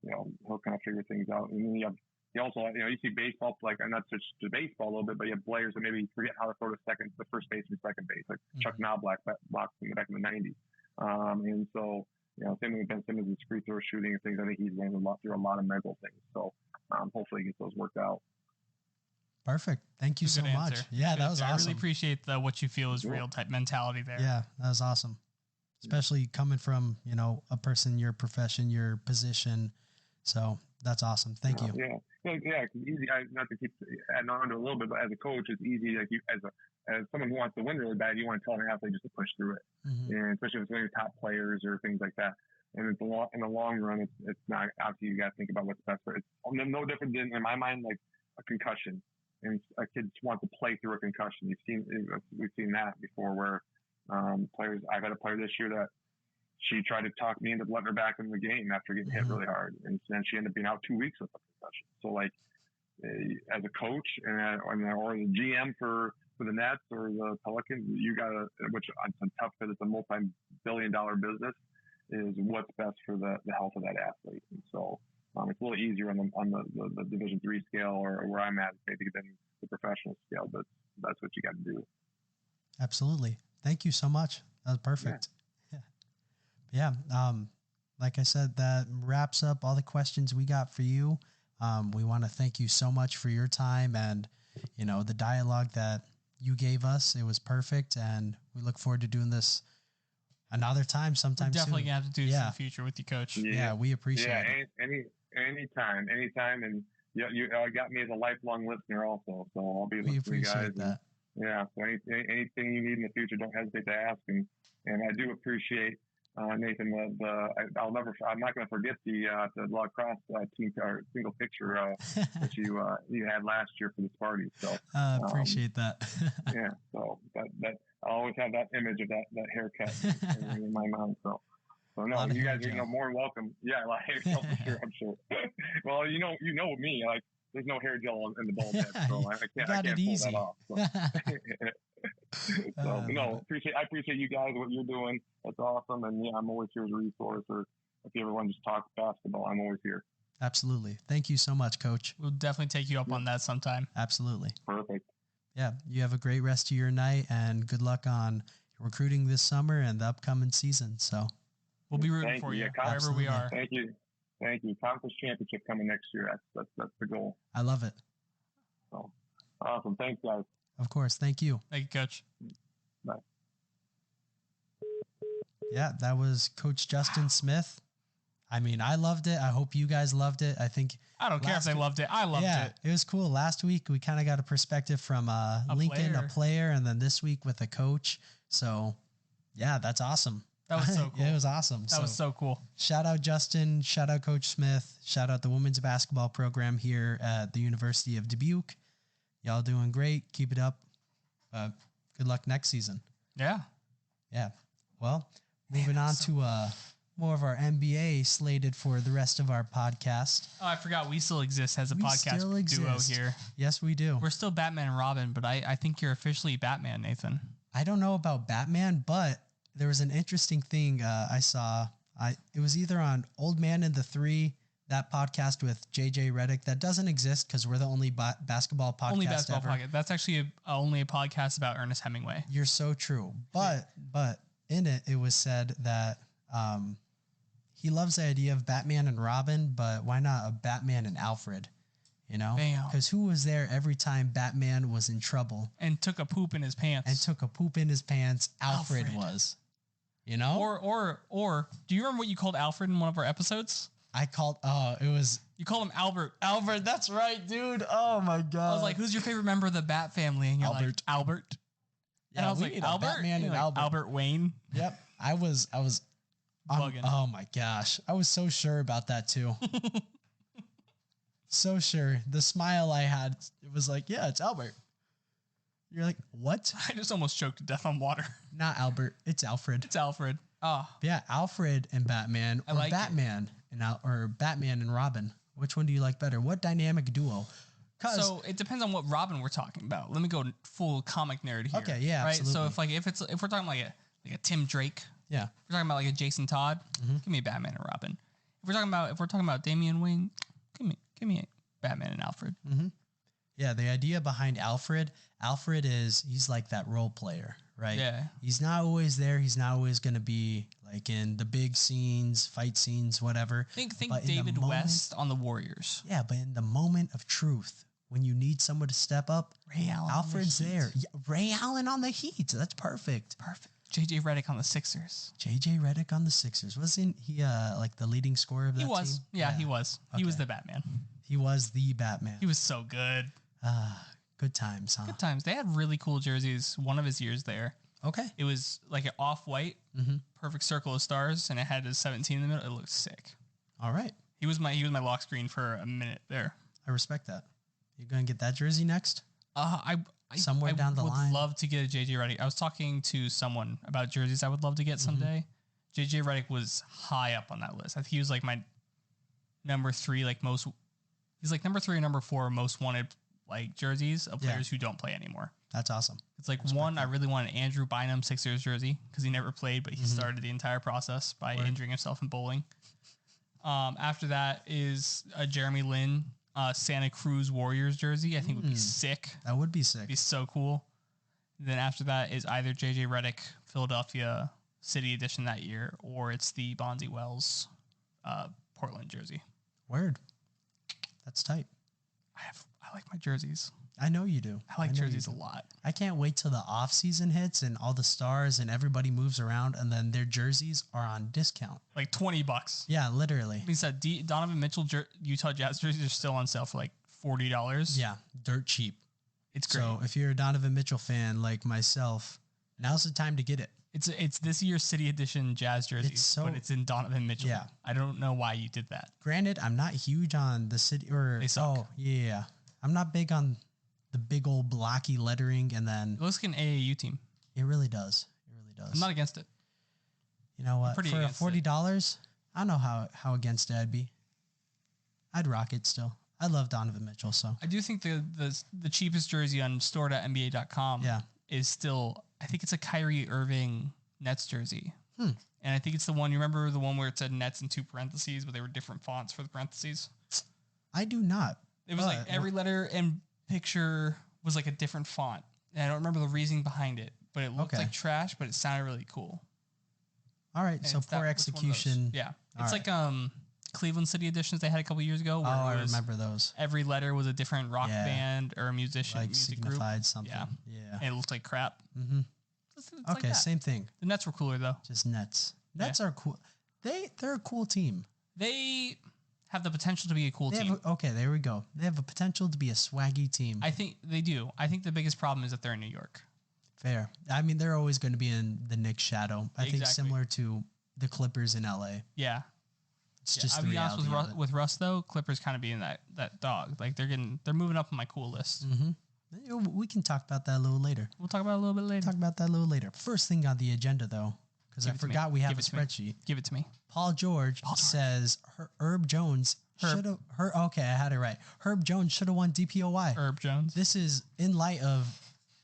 you know, he'll kind of figure things out. And then you see baseball, like, and not just to baseball a little bit, but you have players that maybe forget how to throw the first base and second base, like Chuck Knobloch back in the 90s. And so, you know, same with Ben Simmons and free throw shooting and things. I think he's going through a lot of mental things. So hopefully he gets those worked out. Perfect. Thank you so much. Answer. Yeah, that was awesome. I really appreciate the what you feel is real type mentality there. Yeah, that was awesome. Especially coming from, you know, a person, your profession, your position. So that's awesome. Thank you. Yeah. Yeah. It's easy. Not to keep adding on to a little bit, but as a coach, it's easy. Like you, as someone who wants to win really bad, you want to tell an athlete just to push through it. Mm-hmm. And especially with some of your top players or things like that. And in the long run, it's not, obviously you got to think about what's best for it. It's no different than, in my mind, like a concussion. And a kid wants to play through a concussion. We've seen that before where players, I've had a player this year that she tried to talk me into letting her back in the game after getting hit really hard. And then she ended up being out 2 weeks with a concussion. So like as a coach or the GM for the Nets or the Pelicans, you got to, which on tough because it's a multi-billion-dollar business, is what's best for the health of that athlete. And so it's a little easier on the Division III scale or where I'm at, maybe than the professional scale, but that's what you got to do. Absolutely. Thank you so much. That was perfect. Yeah. Like I said, that wraps up all the questions we got for you. We want to thank you so much for your time and, you know, the dialogue that you gave us. It was perfect. And we look forward to doing this another time sometime We're definitely soon. Gonna have to do this in the future with you, Coach. Yeah, we appreciate it. Anytime. And you got me as a lifelong listener also, so I'll be listening to you guys. Appreciate that. So anything you need in the future, don't hesitate to ask. And I do appreciate Nathan. I'm not going to forget the lacrosse team or single picture that you had last year for this party. So appreciate that. So that I always have that image of that haircut in my mind. So no, you guys are more than welcome. Yeah, a lot of hair gel for sure. I'm sure. Well, you know me. Like, there's no hair gel in the bald head, so I can't pull that off. So. I appreciate you guys, what you're doing. That's awesome. And I'm always here as a resource, or if you ever want to just talk basketball, I'm always here. Absolutely. Thank you so much, Coach. We'll definitely take you up on that sometime. Absolutely. Perfect. Yeah. You have a great rest of your night and good luck on recruiting this summer and the upcoming season. So we'll be rooting for you wherever we are. Thank you. Conference championship coming next year. That's the goal. I love it. So awesome. Thanks, guys. Of course. Thank you. Thank you, Coach. Bye. Yeah, that was Coach Justin Smith. I mean, I loved it. I hope you guys loved it. I don't care if they loved it. I loved it. It was cool. Last week, we kind of got a perspective from Lincoln, a player, and then this week with a coach. So, yeah, that's awesome. That was so cool. It was awesome. That was so cool. Shout out Justin. Shout out Coach Smith. Shout out the women's basketball program here at the University of Dubuque. Y'all doing great. Keep it up. Good luck next season. Yeah. Yeah. Well, moving on to more of our NBA slated for the rest of our podcast. Oh, I forgot we still exist as a podcast duo here. Yes, we do. We're still Batman and Robin, but I think you're officially Batman, Nathan. I don't know about Batman, but there was an interesting thing I saw. It was either on Old Man and the Three, that podcast with JJ Redick that doesn't exist because we're the only basketball podcast only basketball ever. Podcast. That's actually only a podcast about Ernest Hemingway. You're so true. But in it was said that he loves the idea of Batman and Robin, but why not a Batman and Alfred? You know, because who was there every time Batman was in trouble and took a poop in his pants? Alfred was. You know, or do you remember what you called Alfred in one of our episodes? You called him Albert. Albert, that's right, dude. Oh my god. I was like, who's your favorite member of the Bat family? And you're like, Albert. Yeah, and I was like, Albert? Batman and Albert. Albert Wayne. Yep. I was bugging. Oh my gosh. I was so sure about that too. So sure. The smile I had, it was like, yeah, it's Albert. You're like, what? I just almost choked to death on water. Not Albert. It's Alfred. It's Alfred. Oh. Yeah, Alfred and Batman, or like Batman or Batman and Robin. Which one do you like better? What dynamic duo? So it depends on what Robin we're talking about. Let me go full comic nerd here. Okay, yeah, right. Absolutely. So if we're talking like a Tim Drake, yeah, if we're talking about like a Jason Todd, give me Batman and Robin. If we're talking about Damian Wayne, give me Batman and Alfred. Mm-hmm. Yeah, the idea behind Alfred is he's like that role player, right? Yeah. He's not always there. He's not always going to be like in the big scenes, fight scenes, whatever. Think David West on the Warriors. Yeah, but in the moment of truth, when you need someone to step up, Ray Allen. Alfred's there. Yeah, Ray Allen on the Heat. That's perfect. Perfect. JJ Redick on the Sixers. JJ Redick on the Sixers. Wasn't he like the leading scorer of that team? He was. Yeah, he was. Okay. He was the Batman. He was the Batman. He was so good. Good times, huh? Good times. They had really cool jerseys one of his years there. Okay. It was like an off-white, perfect circle of stars, and it had a 17 in the middle. It looked sick. All right. He was my lock screen for a minute there. I respect that. You going to get that jersey next? I down the line. I would love to get a JJ Redick. I was talking to someone about jerseys I would love to get someday. JJ Redick was high up on that list. I think he was like my number 3, like most. He's like number 3 or number 4 most wanted like jerseys of players who don't play anymore. That's awesome. It's like I really wanted Andrew Bynum Sixers jersey because he never played, but he started the entire process by injuring himself in bowling. After that is a Jeremy Lin Santa Cruz Warriors jersey. I think would be sick. That would be sick. It'd be so cool. Then after that is either JJ Redick Philadelphia City edition that year, or it's the Bonzi Wells Portland jersey. Word. That's tight. I like my jerseys. I know you do. I like jerseys a lot. I can't wait till the off season hits and all the stars and everybody moves around and then their jerseys are on discount. Like $20. Yeah, literally. He said Donovan Mitchell Utah Jazz jerseys are still on sale for like $40. Yeah, dirt cheap. It's great. So if you're a Donovan Mitchell fan like myself, now's the time to get it. It's this year's City Edition Jazz jersey, but it's in Donovan Mitchell. Yeah. I don't know why you did that. Granted, I'm not huge on the city or they suck. Oh, yeah. I'm not big on the big old blocky lettering, and then it looks like an AAU team. It really does. It really does. I'm not against it. You know what? For $40, I don't know how against it I'd be. I'd rock it still. I love Donovan Mitchell, so I do think the cheapest jersey on store.nba.com is still, I think it's a Kyrie Irving Nets jersey. And I think it's the one, you remember the one where it said Nets in 2 parentheses, but they were different fonts for the parentheses? I do not. It was like every letter and picture was like a different font. And I don't remember the reasoning behind it, but it looked like trash, but it sounded really cool. All right. So poor execution. Yeah. It's like Cleveland City editions they had a couple years ago. Where I remember those. Every letter was a different rock band or a musician. Like music signified group. something. Yeah. And it looked like crap. It's okay, like same thing. The Nets were cooler though. Just Nets. Nets are cool. They're a cool team. They have the potential to be a cool team. Okay, there we go. They have a potential to be a swaggy team. I think they do. I think the biggest problem is that they're in New York. Fair. I mean, they're always going to be in the Knicks' shadow. I think similar to the Clippers in LA. Yeah. It's just I'll be honest with Russ though. Clippers kind of being that dog. Like they're moving up on my cool list. We can talk about that a little later. We'll talk about it a little bit later. Talk about that a little later. First thing on the agenda though, because I forgot we have a spreadsheet. Give it to me. Paul George says Herb Jones should have. Okay, I had it right. Herb Jones should have won DPOY. Herb Jones. This is in light of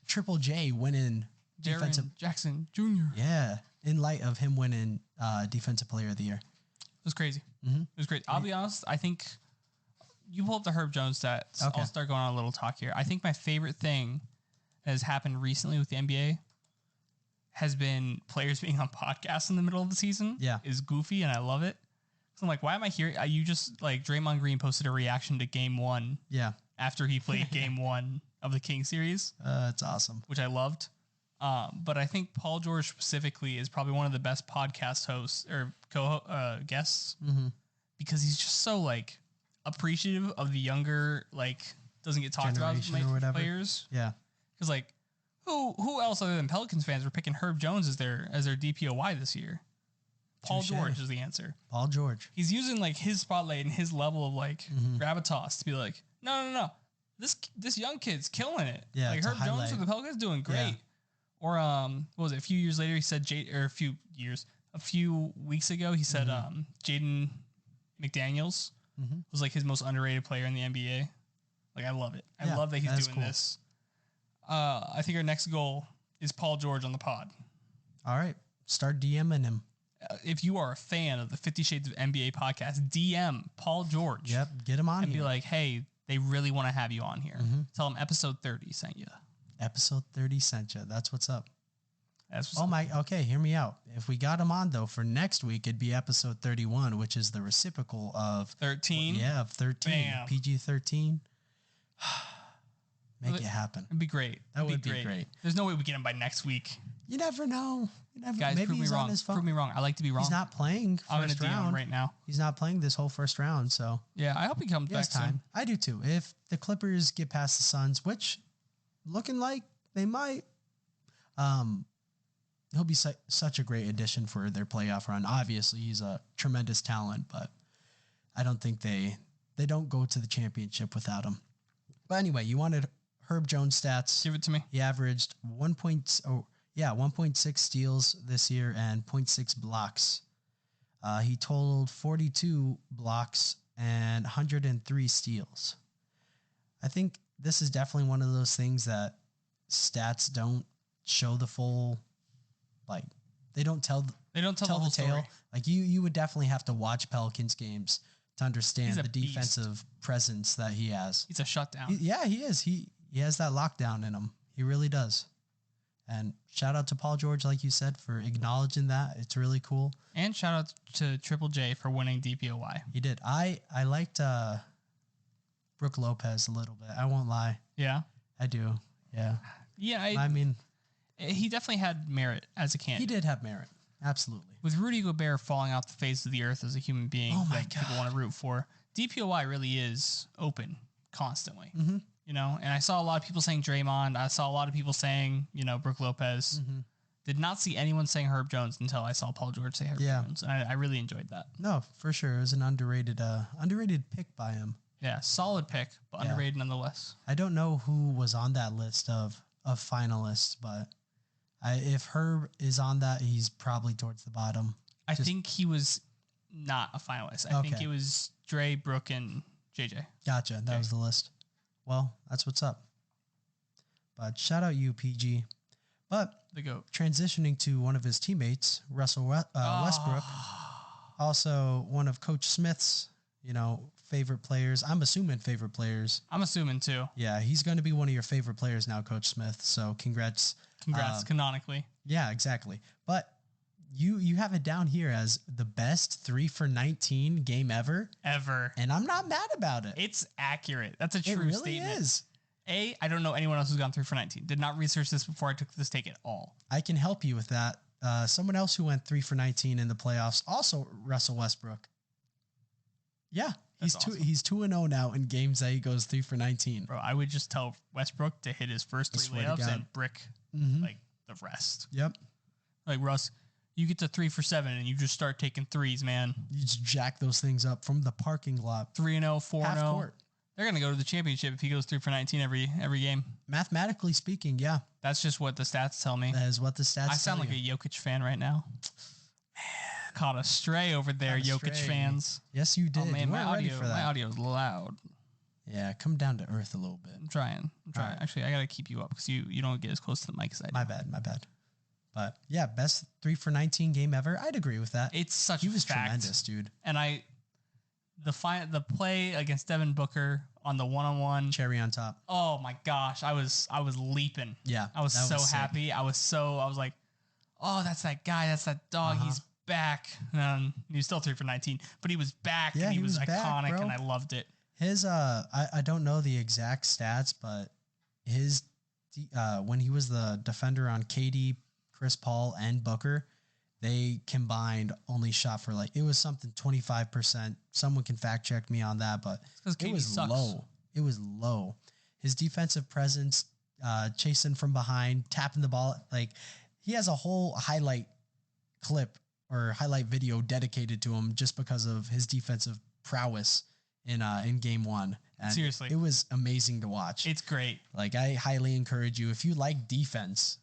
Triple J winning defensive Jackson Jr. Yeah, in light of him winning Defensive Player of the Year. It was crazy. It was great. I'll be honest. I think you pull up the Herb Jones stats. Okay. I'll start going on a little talk here. I think my favorite thing that has happened recently with the NBA has been players being on podcasts in the middle of the season. Yeah. Is goofy, and I love it. So I'm like, why am I here? You just, like, Draymond Green posted a reaction to Game 1. Yeah. After he played Game 1 of the Kings series. It's awesome. Which I loved. But I think Paul George specifically is probably one of the best podcast hosts or guests because he's just so, like, appreciative of the younger, like, doesn't get talked about players. Yeah. Because, like, who else other than Pelicans fans were picking Herb Jones as their DPOY this year? Paul George is the answer. Paul George. He's using like his spotlight and his level of like gravitas to be like, no. This young kid's killing it. Yeah, like Herb Jones for the Pelicans doing great. Yeah. Or what was it? A few years later, he said a few weeks ago, he said Jaden McDaniels was like his most underrated player in the NBA. Like I love it. I love that he's doing this. I think our next goal is Paul George on the pod. All right. Start DMing him. If you are a fan of the 50 Shades of NBA podcast, DM Paul George. Yep. Get him on and here. Be like, hey, they really want to have you on here. Tell them episode 30 sent you. Episode 30 sent you. That's what's up. That's what's up. Okay, hear me out. If we got him on, though, for next week, it'd be episode 31, which is the reciprocal of 13. Of 13. Bam. PG-13. Make it happen. It'd be great. That would be great. There's no way we get him by next week. You never know. Guys, maybe prove me wrong. Prove me wrong. I like to be wrong. He's not playing I'm going first to DM round right now. He's not playing this whole first round, so yeah, I hope he comes back soon. I do too. If the Clippers get past the Suns, which looking like they might, he'll be such a great addition for their playoff run. Obviously, he's a tremendous talent, but I don't think they don't go to the championship without him. But anyway, you wanted Herb Jones stats. Give it to me. He averaged 1.6 steals this year and 0.6 blocks. He totaled 42 blocks and 103 steals. I think this is definitely one of those things that stats don't show the full, like they don't tell the whole tale. Story. Like you would definitely have to watch Pelicans games to understand the defensive beast. presence that he has. He's a shutdown. He is. He has that lockdown in him. He really does. And shout out to Paul George, like you said, for acknowledging that. It's really cool. And shout out to Triple J for winning DPOY. He did. I liked Brooke Lopez a little bit. I won't lie. Yeah? I do. Yeah. Yeah. I mean, he definitely had merit as a candidate. He did have merit. Absolutely. With Rudy Gobert falling off the face of the earth as a human being that people want to root for, DPOY really is open constantly. Mm-hmm. You know, and I saw a lot of people saying Draymond. I saw a lot of people saying, Brooke Lopez. Mm-hmm. Did not see anyone saying Herb Jones until I saw Paul George say Herb Jones. And I really enjoyed that. No, for sure. It was an underrated pick by him. Yeah, solid pick, but underrated nonetheless. I don't know who was on that list of finalists, but if Herb is on that, he's probably towards the bottom. I think he was not a finalist. I think it was Dre, Brooke, and JJ. Gotcha. That was the list. Well, that's what's up. But shout out you, PG. But the GOAT. Transitioning to one of his teammates, Russell Westbrook, also one of Coach Smith's, favorite players. I'm assuming favorite players. I'm assuming too. Yeah, he's going to be one of your favorite players now, Coach Smith. So congrats. Congrats, canonically. Yeah, exactly. But you have it down here as the best 3 for 19 game ever. And I'm not mad about it. It's accurate. That's a true statement. It really is. I don't know anyone else who's gone 3 for 19. Did not research this before I took this take at all. I can help you with that. Someone else who went 3 for 19 in the playoffs, also Russell Westbrook. Yeah, he's awesome. He's 2-0 now in games that he goes 3 for 19. Bro, I would just tell Westbrook to hit his first 3 layups and brick like the rest. Yep. Like Russ, you get to 3 for 7 and you just start taking threes, man. You just jack those things up from the parking lot. 3-0, 4-0. They're gonna go to the championship if he goes 3 for 19 every game. Mathematically speaking, yeah. That's just what the stats tell me. That is what the stats tell me. I sound like a Jokic fan right now. Man, caught a stray over there, Jokic fans. Yes, you did. Oh man, my audio is loud. Yeah, come down to earth a little bit. I'm trying. Right. Actually, I gotta keep you up because you don't get as close to the mic as I do. My bad. But yeah, best 3 for 19 game ever. I'd agree with that. It's such he a was fact. Tremendous, dude. And the play against Devin Booker on the one-on-one, cherry on top. Oh my gosh, I was leaping. Yeah, I was so happy. I was like, oh, that's that guy. That's that dog. He's back. And he was still 3 for 19, but he was back. Yeah, and he was iconic, back, and I loved it. His I don't know the exact stats, but his when he was the defender on KD, Chris Paul, and Booker, they combined only shot for it was something 25%. Someone can fact check me on that, but it was low. It was low. His defensive presence, chasing from behind, tapping the ball, he has a whole highlight clip or highlight video dedicated to him just because of his defensive prowess in game 1. And seriously, it was amazing to watch. It's great. I highly encourage you, if you like defense,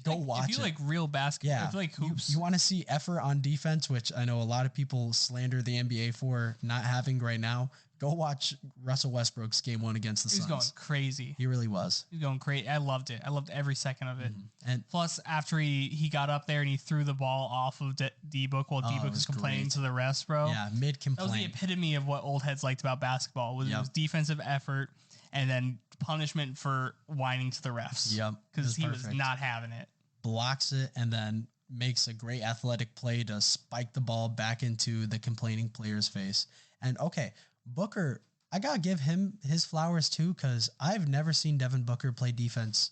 go watch it. If you like real basketball, if you like hoops. You want to see effort on defense, which I know a lot of people slander the NBA for not having right now. Go watch Russell Westbrook's game 1 against the Suns. He was going crazy. He really was. He was going crazy. I loved it. I loved every second of it. Mm-hmm. And plus, after he got up there and he threw the ball off of Dubuque while Dubuque was complaining to the refs, bro. Yeah, mid-complaint. That was the epitome of what old heads liked about basketball. It was defensive effort and then punishment for whining to the refs. Yep. Because he was not having it. Blocks it and then makes a great athletic play to spike the ball back into the complaining player's face. And okay, Booker I gotta give him his flowers too, because I've never seen Devin Booker play defense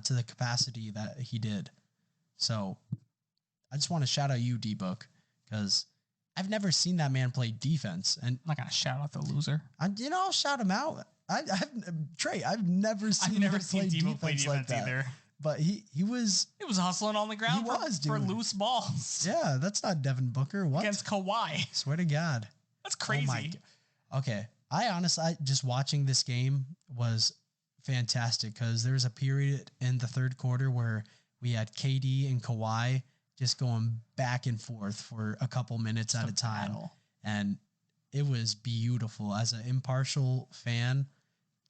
to the capacity that he did. So I just want to shout out you, D-Book, because I've never seen that man play defense. And I'm not gonna shout out the loser. I'll shout him out. Trey, I've never seen him play defense like that. Either. But he was hustling on the ground for loose balls. Yeah, that's not Devin Booker. What? Against Kawhi. Swear to God. That's crazy. Okay. I honestly, just watching this game was fantastic because there was a period in the third quarter where we had KD and Kawhi just going back and forth for a couple minutes at a time. Battle. And it was beautiful as an impartial fan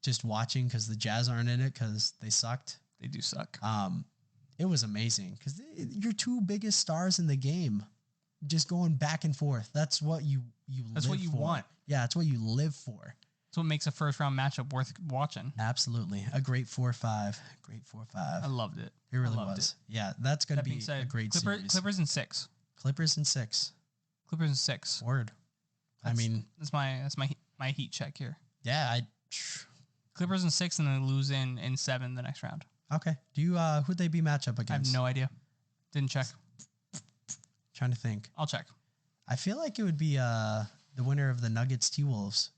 just watching because the Jazz aren't in it because they sucked. They do suck. It was amazing because your two biggest stars in the game just going back and forth. That's what you That's what you want. Yeah, that's what you live for. That's what makes a first round matchup worth watching. Absolutely. A great 4-5. Great 4-5. I loved it. It really was. Yeah, that's going to be a great series. Clippers in 6. Clippers in 6. Clippers in 6. Word. That's my heat check here. Yeah, Clippers in 6 and then lose in 7 the next round. Okay. Do you who'd they be matchup against? I have no idea. Didn't check. Trying to think. I'll check. I feel like it would be the winner of the Nuggets T-Wolves,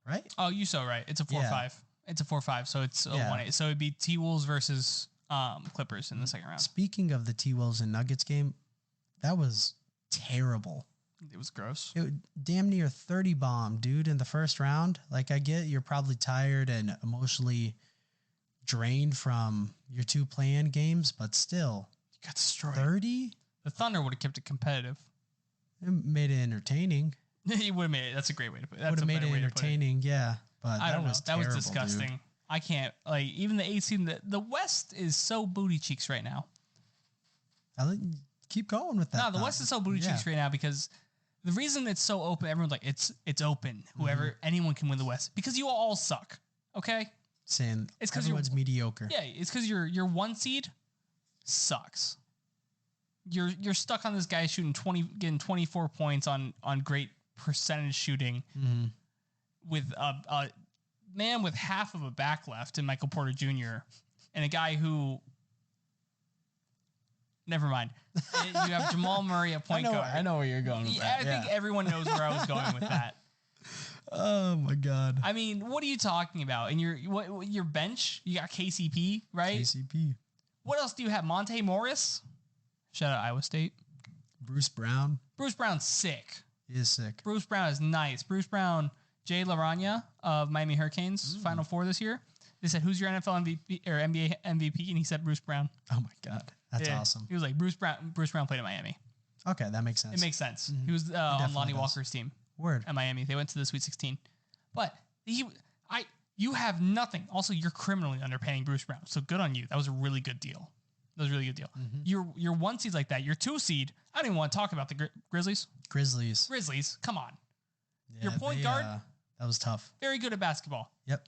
right? Oh, you so right. It's a 4-5. Yeah. It's a 4-5, so it's a 1-8. So it'd be T-Wolves versus Clippers in the second round. Speaking of the T-Wolves and Nuggets game, that was terrible. It was gross. It damn near 30 bomb, dude, in the first round. Like, I get you're probably tired and emotionally drained from your 2 play-in games, but still. You got destroyed. 30? The Thunder would have kept it competitive. It made it entertaining. He would have made it. That's a great way to put it. Would have made it entertaining, yeah. But I don't know. Terrible, that was disgusting. Dude. I can't, even the 8 seed, the West is so booty cheeks right now. Keep going with that. No, the West is so booty cheeks right now because the reason it's so open, everyone's like, it's open. Anyone can win the West because you all suck. Okay? Saying it's because everyone's mediocre. Yeah, it's because your 1 seed sucks. You're stuck on this guy getting 24 points on great percentage shooting with a man with half of a back left in Michael Porter Jr. and a guy who never mind. You have Jamal Murray at point guard. I know where you're going with that. I think everyone knows where I was going with that. Oh my God. I mean, what are you talking about? And your bench, you got KCP, right? KCP. What else do you have? Monte Morris? Shout out Iowa State. Bruce Brown. Bruce Brown's sick. He is sick. Bruce Brown is nice. Bruce Brown, Jay Larania of Miami Hurricanes, Final Four this year. They said, "Who's your NFL MVP or NBA MVP?" And he said, "Bruce Brown." Oh my God, that's awesome. He was like, "Bruce Brown played at Miami." Okay, that makes sense. It makes sense. He was on Lonnie Walker's team. Word. At Miami, they went to the Sweet 16. But you have nothing. Also, you're criminally underpaying Bruce Brown. So good on you. That was a really good deal. Your 1 seed like that. Your 2 seed. I don't even want to talk about the Grizzlies. Grizzlies. Come on. Yeah, your point guard. That was tough. Very good at basketball. Yep.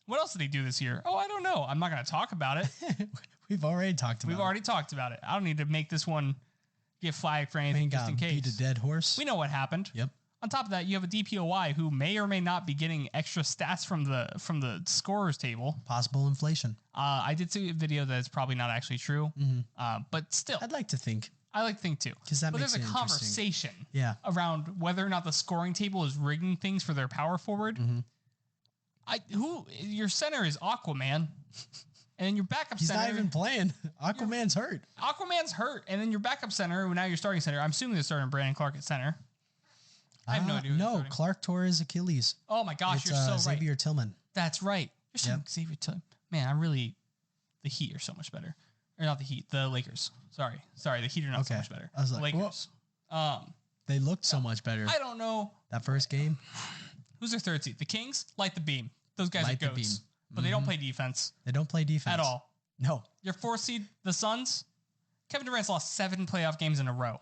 What else did he do this year? Oh, I don't know. I'm not going to talk about it. We've already talked about it. I don't need to make this one get flagged for anything just in case. Beat a dead horse. We know what happened. Yep. On top of that, you have a DPOY who may or may not be getting extra stats from the scorers table. Possible inflation. I did see a video that is probably not actually true, but still. I'd like to think. I like to think too. But there's a conversation around whether or not the scoring table is rigging things for their power forward. Your center is Aquaman, and then your backup center. He's not even playing. Aquaman's hurt. And then your backup center, now your starting center. I'm assuming they're starting Brandon Clark at center. I have no idea. No, Clark tore his Achilles. Oh my gosh, you're so right. Xavier Tillman. That's right. You're so Xavier Tillman. Man, the Heat are so much better. Or not the Heat, the Lakers. Sorry, the Heat are not so much better. I was like, Lakers. They looked so much better. I don't know. That first game. Who's their 3rd seed? The Kings? Light the beam. Those guys are goats. But they don't play defense. They don't play defense. At all. No. Your 4th seed, the Suns. Kevin Durant's lost 7 playoff games in a row.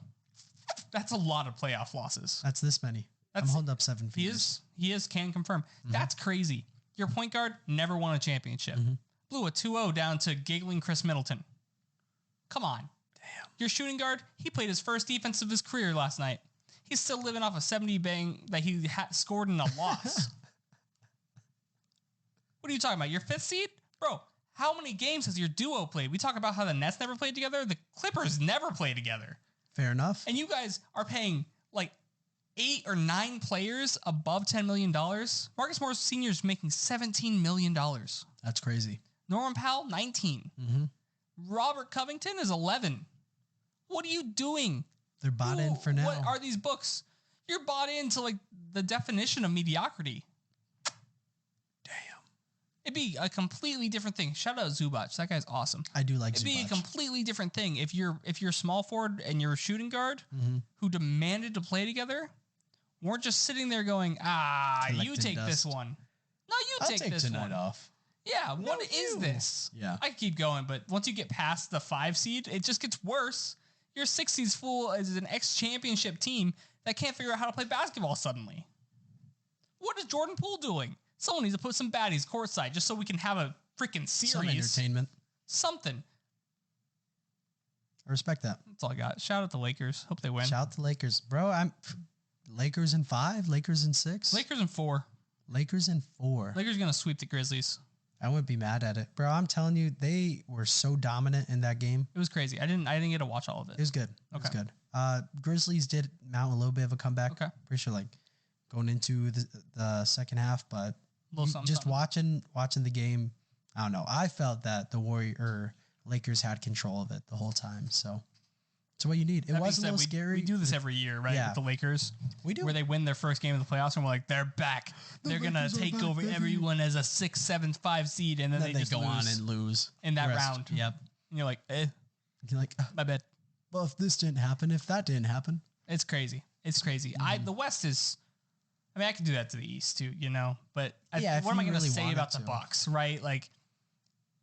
That's a lot of playoff losses. That's this many. I'm holding up 7 fingers. He is, can confirm. That's crazy. Your point guard never won a championship. Blew a 2-0 down to giggling Chris Middleton. Come on. Damn. Your shooting guard, he played his first defense of his career last night. He's still living off a 70 bang that he scored in a loss. What are you talking about? Your 5th seed? Bro, how many games has your duo played? We talk about how the Nets never played together. The Clippers never played together. Fair enough. And you guys are paying like 8 or 9 players above $10 million. Marcus Morris Sr. is making $17 million. That's crazy. Norman Powell, 19. Mm-hmm. Robert Covington is 11. What are you doing? They're bought in for now. What are these books? You're bought into like the definition of mediocrity. Damn. It'd be a completely different thing. Shout out Zubac. That guy's awesome. I do like Zubac. It'd be a completely different thing if you're small forward and you're a shooting guard who demanded to play together weren't just sitting there going, you take this one. No, I'll take this tonight one. Off. Yeah, what is this? Yeah. I keep going, but once you get past the 5 seed, it just gets worse. Your 6 seed's full as an ex-championship team that can't figure out how to play basketball suddenly. What is Jordan Poole doing? Someone needs to put some baddies courtside just so we can have a freaking series. Some entertainment. Something. I respect that. That's all I got. Shout out the Lakers. Hope they win. Shout out the Lakers. Bro, Lakers in 5, Lakers in 6. Lakers in 4. Lakers in 4. Lakers going to sweep the Grizzlies. I wouldn't be mad at it. Bro, I'm telling you, they were so dominant in that game. It was crazy. I didn't get to watch all of it. It was good. It was good. Grizzlies did mount a little bit of a comeback. Okay. Pretty sure like going into the second half, but watching the game, I don't know. I felt that the Lakers had control of it the whole time. So it's what you need. It was a little scary. We do this every year, right? Yeah. With the Lakers. We do. Where they win their first game of the playoffs and we're like, they're back. They're going to take over everyone as a 6, 7, 5 seed. And then they just go on and lose in that round. Yep. And you're like, You're like, my bad. Well, if this didn't happen, if that didn't happen. It's crazy. It's crazy. The West is, I mean, I could do that to the East too, you know, but what am I going to say about the Bucks, right? Like,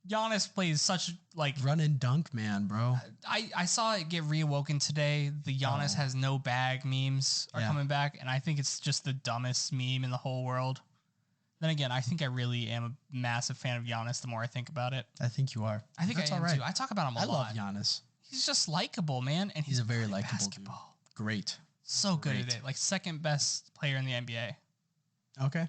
Giannis plays such like run and dunk, man, bro. I saw it get reawoken today. The Giannis has no bag memes are coming back, and I think it's just the dumbest meme in the whole world. Then again, I think I really am a massive fan of Giannis the more I think about it. I think you are. I think that's I am too. I talk about him a lot. I love Giannis. He's just likable, man, and he's a very likable dude. Great. So good at it. Like second best player in the NBA. Okay.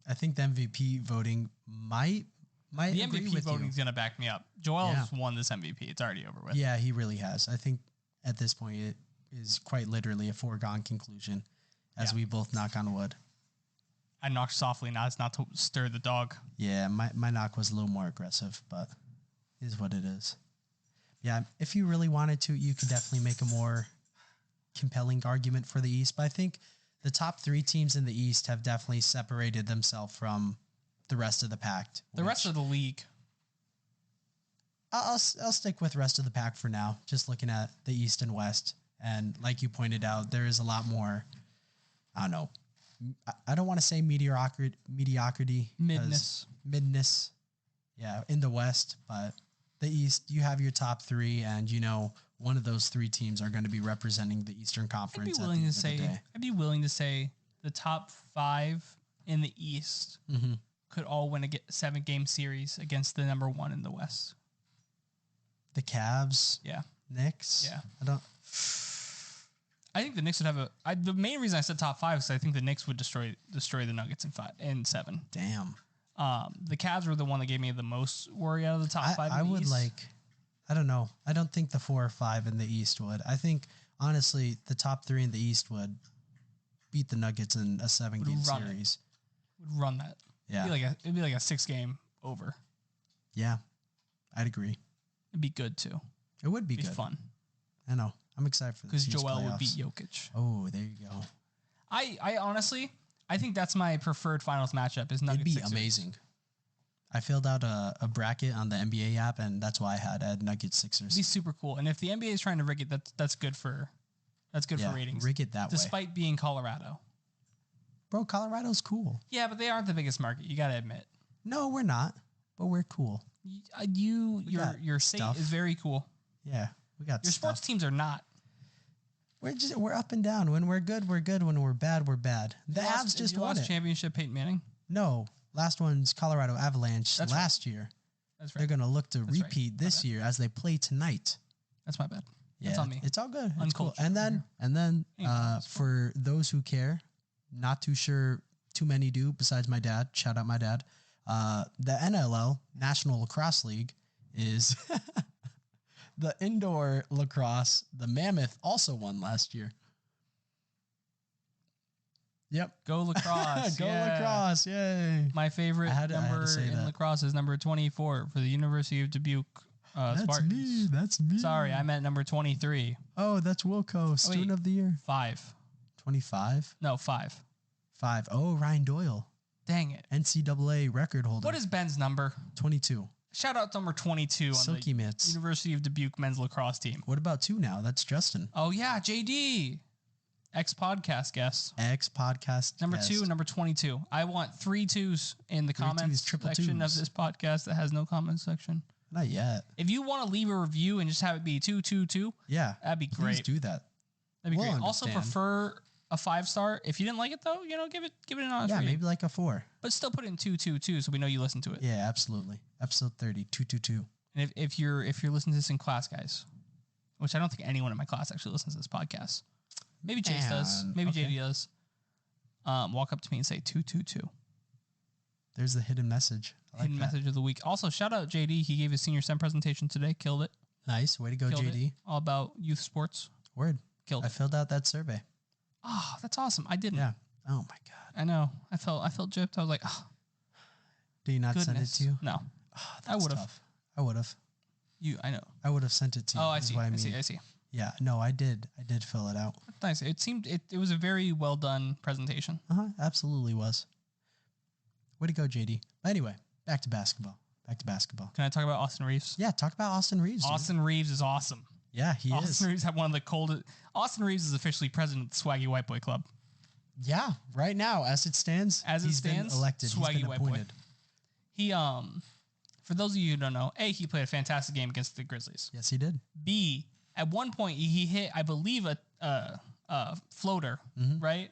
I think the MVP voting might the MVP voting is going to back me up. Joel has won this MVP. It's already over with. Yeah, he really has. I think at this point it is quite literally a foregone conclusion as we both knock on wood. I knocked softly now. It's not to stir the dog. Yeah, my knock was a little more aggressive, but it is what it is. Yeah, if you really wanted to, you could definitely make a more compelling argument for the East. But I think the top 3 teams in the East have definitely separated themselves from the rest of the pack. The rest of the league. I'll stick with rest of the pack for now, just looking at the East and West. And like you pointed out, there is a lot more, I don't know. I don't want to say mediocrity. Midness. Yeah, in the West. But the East, you have your top 3, and you know one of those 3 teams are going to be representing the Eastern Conference. I'd be willing to say the top 5 in the East could all win a 7-game series against the number 1 in the West. The Cavs, Knicks. Yeah, I think the Knicks would have the main reason I said top 5 is I think the Knicks would destroy the Nuggets in 7. Damn. The Cavs were the one that gave me the most worry out of the top 5. I would East. I don't know. I don't think the 4 or 5 in the East would. I think honestly the top 3 in the East would beat the Nuggets in a 7-game series. Would run that. Yeah. It'd be like a 6-game over. Yeah, I'd agree. It'd be good too. It would be good. Fun. I know. I'm excited for this. Because Joel would beat Jokic. Oh, there you go. I honestly, I think that's my preferred finals matchup is Nuggets. It'd be amazing. I filled out a bracket on the NBA app, and that's why I had Nuggets Sixers. It'd be super cool. And if the NBA is trying to rig it, that's good for ratings. Rig it that way. Despite being Colorado. Bro, Colorado's cool. Yeah, but they aren't the biggest market. You got to admit. No, we're not. But we're cool. Your state is very cool. Yeah, we got your sports teams are not. We're up and down. When we're good, we're good. When we're bad, we're bad. The Avs just won it. Championship Peyton Manning? No, last one's Colorado Avalanche last year. That's right. They're going to look to repeat this year as they play tonight. That's my bad. Yeah, that's on me. It's all good. It's cool. And then for those who care, not too sure too many do besides my dad. Shout out my dad. The NLL, National Lacrosse League, is the indoor lacrosse. The Mammoth also won last year. Yep. Go lacrosse. Go lacrosse. Yay. My favorite number in lacrosse is number 24 for the University of Dubuque Spartans. That's me. Sorry, I meant number 23. Oh, that's Wilco, Student of the Year. 5. 25? No, 5. 5. Oh, Ryan Doyle. Dang it. NCAA record holder. What is Ben's number? 22. Shout out to number 22 Silky on the Mitts. University of Dubuque men's lacrosse team. What about 2 now? That's Justin. Oh, yeah, JD. Ex-podcast guest. Ex-podcast Number guest. 2 and number 22. I want 3 2s in the comments section of this podcast that has no comment section. Not yet. If you want to leave a review and just have it be 222, yeah, that'd be great. Please do that. That'd be great. Also prefer a 5-star. If you didn't like it though, give it an honest rating. Maybe like a 4. But still put it in 222 so we know you listen to it. Yeah, absolutely. Episode 30, 222. And if you're listening to this in class, guys, which I don't think anyone in my class actually listens to this podcast. Maybe Chase does. Maybe JD does. Walk up to me and say 222. There's the hidden message. Hidden message of the week. Also, shout out JD. He gave his senior STEM presentation today. Killed it. Nice. Way to go, JD. All about youth sports. Word. Killed it. I filled out that survey. Oh, that's awesome. I didn't. Yeah. Oh my God. I know. I felt gypped. I was like, oh. Did you not send it to you? No. Oh, I would have. I would have. I know. I would have sent it to you. Oh, I see. I see. Yeah. No, I did. I did fill it out. Nice. It seemed it was a very well done presentation. Absolutely was. Way to go, JD. But anyway, back to basketball. Can I talk about Austin Reeves? Yeah, talk about Austin Reeves. Austin Reeves is awesome. Yeah, he is. Austin Reeves had one of the coldest. Austin Reeves is officially president of the Swaggy White Boy Club. Yeah, right now, as it stands, he's been elected. Swaggy he's been White appointed. Boy. He for those of you who don't know, A, he played a fantastic game against the Grizzlies. Yes, he did. B, at one point he hit, I believe, a floater, right?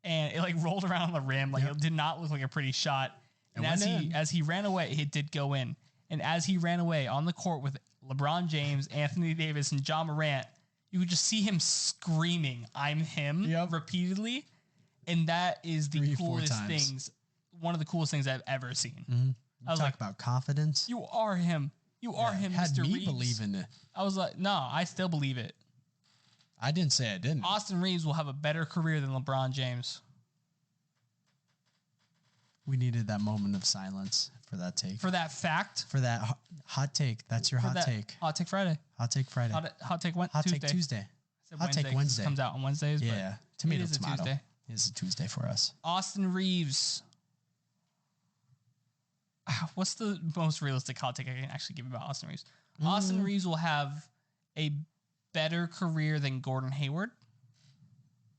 And it like rolled around on the rim. Like it did not look like a pretty shot. And as he ran away, it did go in. And as he ran away on the court with LeBron James, Anthony Davis, and John Morant, you could just see him screaming, "I'm him," repeatedly. And that is the coolest things. One of the coolest things I've ever seen. I was talk about confidence. You are him. You are him, had Mr. me Reeves. believe in it. I was like, no, I still believe it. I didn't say I didn't. Austin Reeves will have a better career than LeBron James. We needed that moment of silence for that take. For that fact. For that hot take. That's your hot take. Hot take Friday. Hot take Friday. Hot take Tuesday. Take Tuesday. Hot take Wednesday. Comes out on Wednesdays. Yeah. Tomato. Tuesday. It's a Tuesday for us. Austin Reeves. What's the most realistic hot take I can actually give about Austin Reeves? Austin Reeves will have a better career than Gordon Hayward.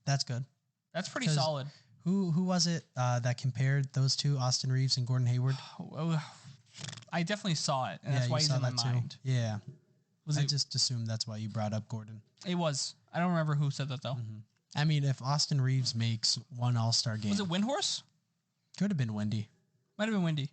That's good. That's pretty solid. Who was it that compared those two, Austin Reeves and Gordon Hayward? I definitely saw it, and that's why he's in my mind. Too. Yeah. I just assumed that's why you brought up Gordon. It was. I don't remember who said that, though. I mean, if Austin Reeves makes one All-Star game. Was it Windhorse? Could have been Wendy. Might have been Wendy.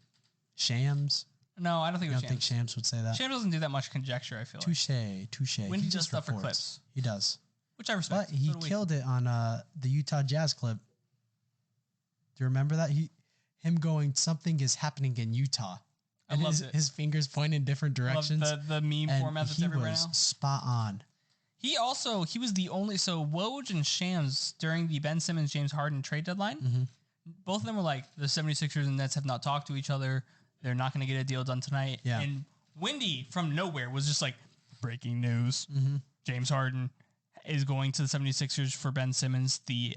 Shams? No, I don't think it was Shams. I don't think Shams would say that. Shams doesn't do that much conjecture, I feel Touche. Wendy does stuff for clips. He does. Which I respect. But he killed it on the Utah Jazz clip. Do you remember that? Him going, something is happening in Utah. And his fingers point in different directions. I love the meme format that's everywhere now. He was spot on. He was the only, so Woj and Shams during the Ben Simmons, James Harden trade deadline, both of them were like, the 76ers and Nets have not talked to each other. They're not going to get a deal done tonight. Yeah. And Wendy from nowhere was just like, breaking news. James Harden is going to the 76ers for Ben Simmons. The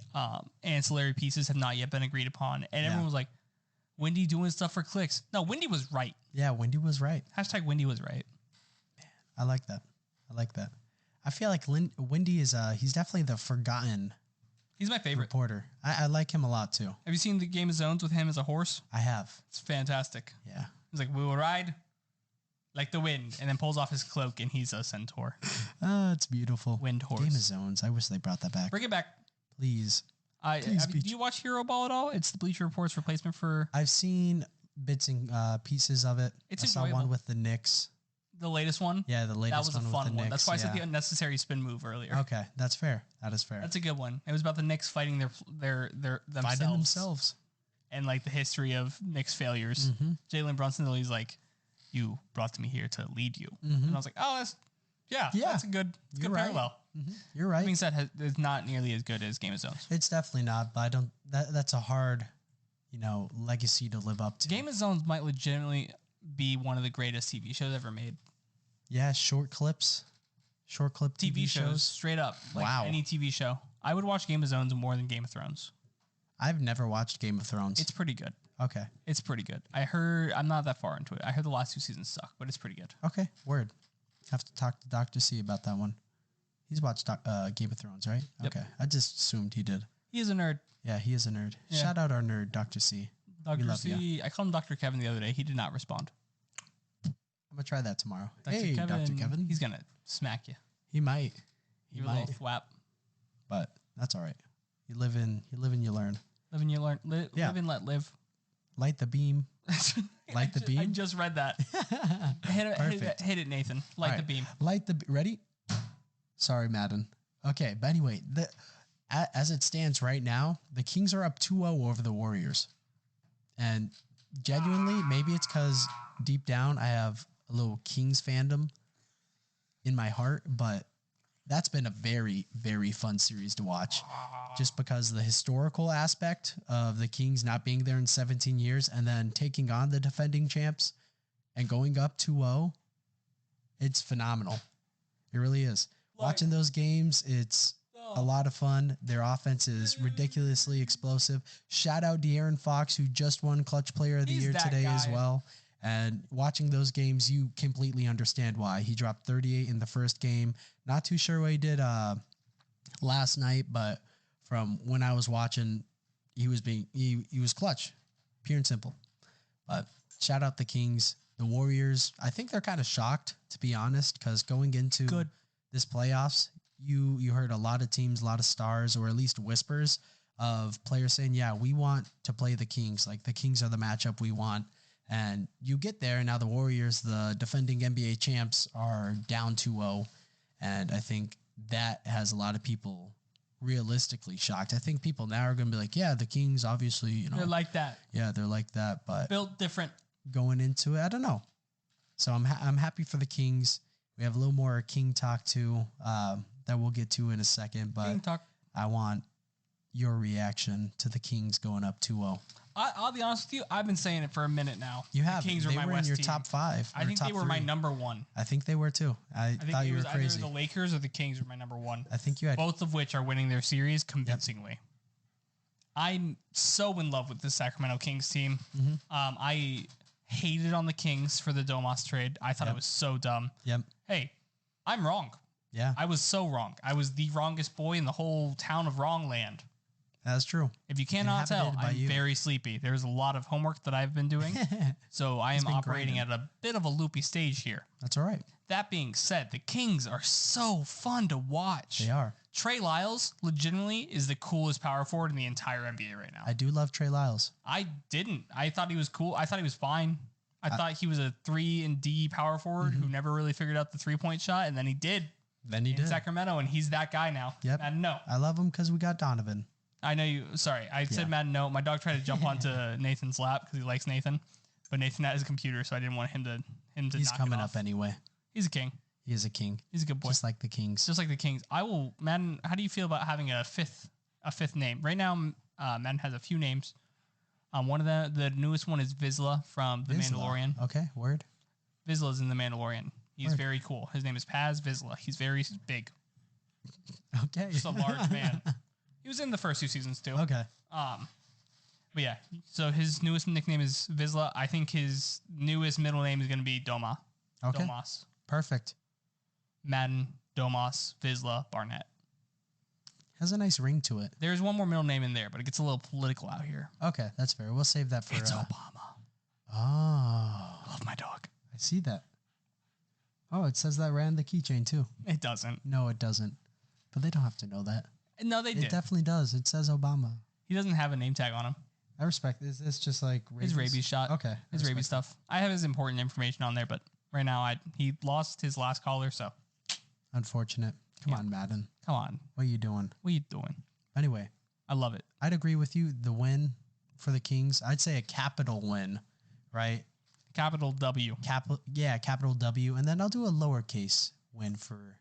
ancillary pieces have not yet been agreed upon. And everyone was like, Wendy doing stuff for clicks. No, Wendy was right. Yeah, Wendy was right. # Wendy was right. Man, I like that. I feel like Wendy is, he's definitely the forgotten. He's my favorite reporter. I like him a lot too. Have you seen the Game of Zones with him as a horse? I have. It's fantastic. Yeah. He's like, we will ride like the wind, and then pulls off his cloak, and he's a centaur. It's beautiful. Wind horse. Game of Zones. I wish they brought that back. Bring it back. Please. Do you watch Hero Ball at all? It's the Bleacher Report's replacement for... I've seen bits and pieces of it. It's I saw one with the Knicks. The latest one? Yeah, the latest one. That was a fun one. That's why I said the unnecessary spin move earlier. Okay, that's fair. That is fair. That's a good one. It was about the Knicks fighting themselves. Fighting themselves. and like the history of Knicks failures. Jalen Brunson, though, he's like, you brought me here to lead you. And I was like, oh, that's a good parallel. You're right. That being said, it's not nearly as good as Game of Zones. It's definitely not, but I don't. That's a hard, legacy to live up to. Game of Zones might legitimately be one of the greatest TV shows ever made. Yeah, short clip TV shows, straight up. Like any TV show. I would watch Game of Zones more than Game of Thrones. I've never watched Game of Thrones. It's pretty good. Okay. It's pretty good. I'm not that far into it. I heard the last 2 seasons suck, but it's pretty good. Okay, word. Have to talk to Dr. C about that one. He's watched Game of Thrones, right? Yep. Okay. I just assumed he did. He is a nerd. Yeah, he is a nerd. Yeah. Shout out our nerd, Dr. C. Dr. C. I called him Dr. Kevin the other day. He did not respond. I'm going to try that tomorrow. Dr. Hey, Kevin, Dr. Kevin. He's going to smack you. He might. You're a little thwap. But that's all right. You live in, you learn. Live and you learn. Live and let live. Light the beam. Light the beam. I just read that. Hit it, Nathan. Light the beam. Ready? Sorry, Madden. Okay, but anyway, as it stands right now, the Kings are up 2-0 over the Warriors. And genuinely, maybe it's because deep down I have a little Kings fandom in my heart, but that's been a very, very fun series to watch. Just because of the historical aspect of the Kings not being there in 17 years and then taking on the defending champs and going up 2-0, it's phenomenal. It really is. Watching those games, it's a lot of fun. Their offense is ridiculously explosive. Shout out De'Aaron Fox, who just won Clutch Player of the Year today as well. And watching those games, you completely understand why. He dropped 38 in the first game. Not too sure what he did last night, but from when I was watching, he was clutch, pure and simple. But shout out the Kings. The Warriors, I think they're kind of shocked, to be honest, because going into this playoffs, you heard a lot of teams, a lot of stars, or at least whispers of players saying, yeah, we want to play the Kings. Like, the Kings are the matchup we want. And you get there, and now the Warriors, the defending NBA champs, are down 2-0. And I think that has a lot of people realistically shocked. I think people now are going to be like, yeah, the Kings, obviously, they're like that. Yeah, they're like that. But built different. Going into it, I don't know. So I'm happy for the Kings. We have a little more King talk too that we'll get to in a second. But I want your reaction to the Kings going up 2-0. I'll be honest with you. I've been saying it for a minute now. You have. The Kings they were my were West in your team. top 5. I think they were my number 1. I think they were too. I thought you were crazy. Either the Lakers or the Kings were my number 1. I think you had both of which are winning their series convincingly. Yep. I'm so in love with the Sacramento Kings team. I hated on the Kings for the Domas trade. I thought it was so dumb. Hey, I'm wrong. Yeah. I was so wrong. I was the wrongest boy in the whole town of Wrongland. That's true. If you cannot tell, I'm very sleepy. There's a lot of homework that I've been doing. So I am operating at a bit of a loopy stage here. That's all right. That being said, the Kings are so fun to watch. They are. Trey Lyles legitimately is the coolest power forward in the entire NBA right now. I do love Trey Lyles. I didn't. I thought he was cool. I thought he was fine. I thought he was a 3-and-D power forward who never really figured out the 3-point shot, and then he did. In Sacramento, and he's that guy now. Yep. Madden, no. I love him because we got Donovan. I know you. Sorry, I said Madden, no. My dog tried to jump onto Nathan's lap because he likes Nathan, but Nathan had his computer, so I didn't want him to. He's coming up anyway. He's a king. He is a king. He's a good boy. Just like the Kings. Just like the Kings. I will, Madden. How do you feel about having a fifth name? Right now, Madden has a few names. One of the newest one is Vizsla from The Mandalorian. Okay, word. Vizsla's in The Mandalorian. He's very cool. His name is Paz Vizsla. He's very big. Okay. Just a large man. He was in the first 2 seasons too. Okay. But yeah, so his newest nickname is Vizsla. I think his newest middle name is going to be Doma. Okay. Domas. Perfect. Madden, Domas, Vizsla, Barnett. Has a nice ring to it. There's one more middle name in there, but it gets a little political out here. Okay, that's fair. We'll save that for... It's Obama. Oh. Love my dog. I see that. Oh, it says that right on the keychain too. It doesn't. No, it doesn't. But they don't have to know that. No, they did. It definitely does. It says Obama. He doesn't have a name tag on him. I respect this. It's just like his rabies shot. Okay. His rabies stuff. I have his important information on there, but right now he lost his last caller, so. Unfortunate. Come on, Madden. Come on. What are you doing? What are you doing? Anyway. I love it. I'd agree with you. The win for the Kings. I'd say a capital win, right? Capital W. Capital W. And then I'll do a lowercase win for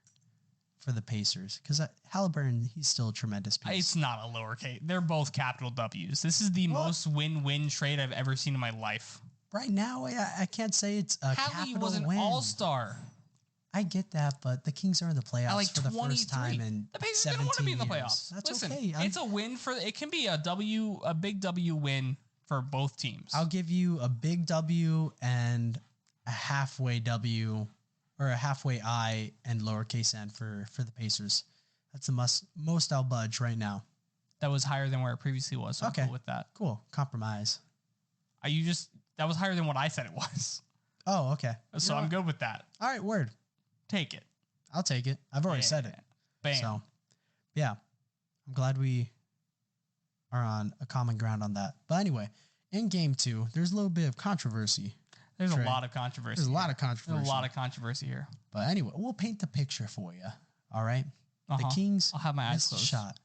the Pacers because Halliburton, he's still a tremendous piece. It's not a lowercase. They're both capital W's. This is the most win-win trade I've ever seen in my life. Right now, I can't say it's a Hallie capital was an win. all-star. I get that, but the Kings are in the playoffs like for the first time in the Pacers 17 didn't want to be in the years. playoffs. That's Listen, okay. It's a win for. It can be a big W win for both teams. I'll give you a big W and a halfway W, or a halfway I and lowercase n for the Pacers. That's the most I'll budge right now. That was higher than where it previously was. So okay, I'm cool with that. Cool compromise. That was higher than what I said it was. Oh, okay. So I'm good with that. All right, word. Take it. I'll take it. I've already said it. Bam. So, yeah, I'm glad we are on a common ground on that. But anyway, in game 2, there's a little bit of controversy. There's a lot of controversy. There's a lot of controversy. There's a lot of controversy here. But anyway, we'll paint the picture for you. All right. Uh-huh. The Kings I'll have my eyes missed closed. a shot.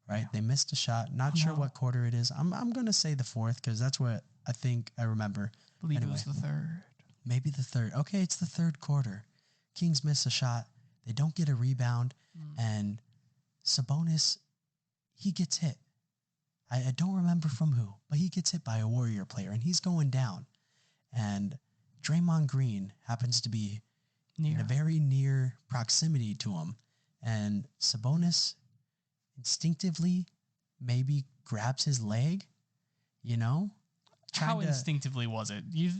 Right. They missed a shot. Not sure what quarter it is. I'm gonna say the 4th because that's what I think I remember. I believe it was the 3rd. Maybe the 3rd. Okay, it's the 3rd quarter. Kings miss a shot. They don't get a rebound, and Sabonis, he gets hit. I don't remember from who, but he gets hit by a Warrior player, and he's going down. And Draymond Green happens to be in a very near proximity to him, and Sabonis instinctively maybe grabs his leg, How instinctively was it? You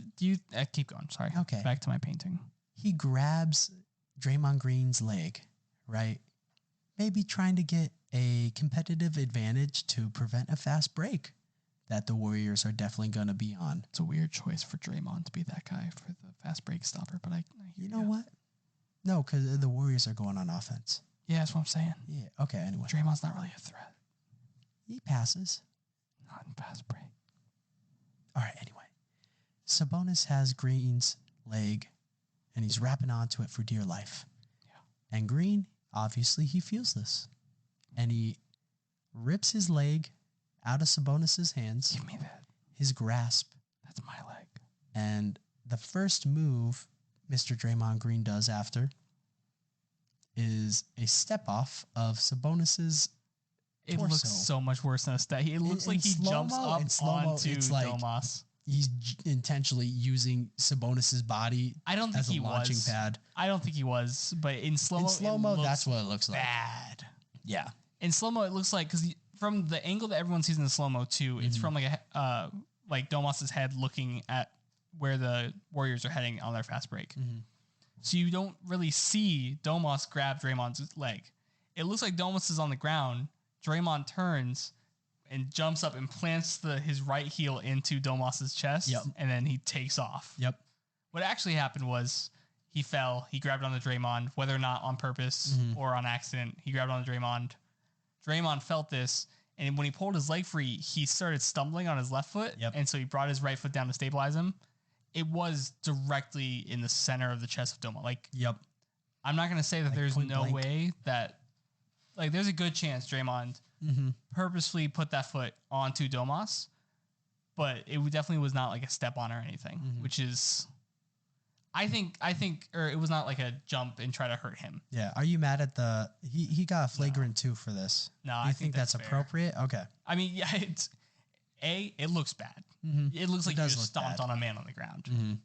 keep going. Sorry. Okay. Back to my painting. He grabs Draymond Green's leg, right? Maybe trying to get a competitive advantage to prevent a fast break that the Warriors are definitely going to be on. It's a weird choice for Draymond to be that guy for the fast break stopper, but I you know what? No, because the Warriors are going on offense. Yeah, that's what I'm saying. Yeah. Okay. Anyway, Draymond's not really a threat. He passes. Not in fast break. All right. Anyway, Sabonis has Green's leg, and he's wrapping onto it for dear life. Yeah. And Green, obviously, he feels this, and he rips his leg out of Sabonis's hands. Give me that. His grasp. That's my leg. And the first move Mr. Draymond Green does after is a step off of Sabonis's It torso. looks so much worse than a step. It looks like he jumps up onto Domas. He's intentionally using Sabonis's body as a launching pad. I don't think he was, but in slow-mo, that's what it looks like. Bad. Yeah. In slow-mo, it looks like, because from the angle that everyone sees in the slow-mo too, it's from like Domas's head looking at where the Warriors are heading on their fast break. Mm-hmm. So you don't really see Domas grab Draymond's leg. It looks like Domas is on the ground. Draymond turns and jumps up and plants his right heel into Domas's chest. Yep. And then he takes off. Yep. What actually happened was he fell. He grabbed onto Draymond, whether or not on purpose or on accident. He grabbed onto Draymond. Draymond felt this, and when he pulled his leg free, he started stumbling on his left foot. Yep. And so he brought his right foot down to stabilize him. It was directly in the center of the chest of Domas. Yep. I'm not going to say that there's no way that, there's a good chance Draymond purposefully put that foot onto Domas, but it definitely was not like a step on or anything, which is, I think, or it was not like a jump and try to hurt him. Yeah. Are you mad at he got a flagrant 2 for this? No, I think that's appropriate. Okay. I mean, yeah, it looks bad. It looks like you just stomped on a man on the ground.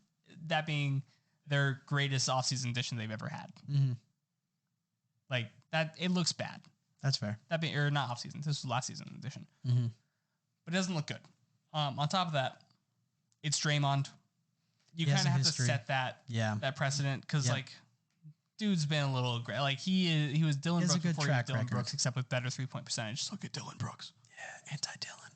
That being their greatest offseason addition they've ever had. Like that, it looks bad. That's fair. That being, or not offseason. This was last season addition. But it doesn't look good. On top of that, it's Draymond. You kind of have to set that precedent because dude's been a little aggressive. Like he was Dylan Brooks before he was Dylan Brooks, except with better 3-point percentage. Just look at Dylan Brooks. Yeah, anti-Dylan.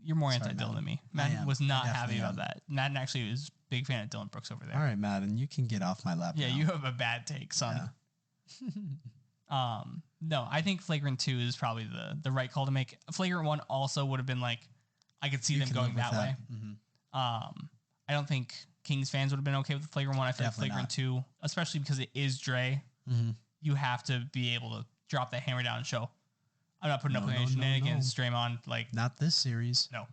You're more anti-Dylan than me. Madden was not happy about that. Madden actually was a big fan of Dylan Brooks over there. All right, Madden, you can get off my lap. Yeah, you have a bad take, son. Yeah. No, I think Flagrant 2 is probably the right call to make. Flagrant 1 also would have been like, I could see them going that way. I don't think Kings fans would have been okay with Flagrant 1. I feel like Flagrant 2, especially because it is Dre, you have to be able to drop that hammer down and show, I'm not putting up with any shenanigans, Draymond. Like, not this series. No.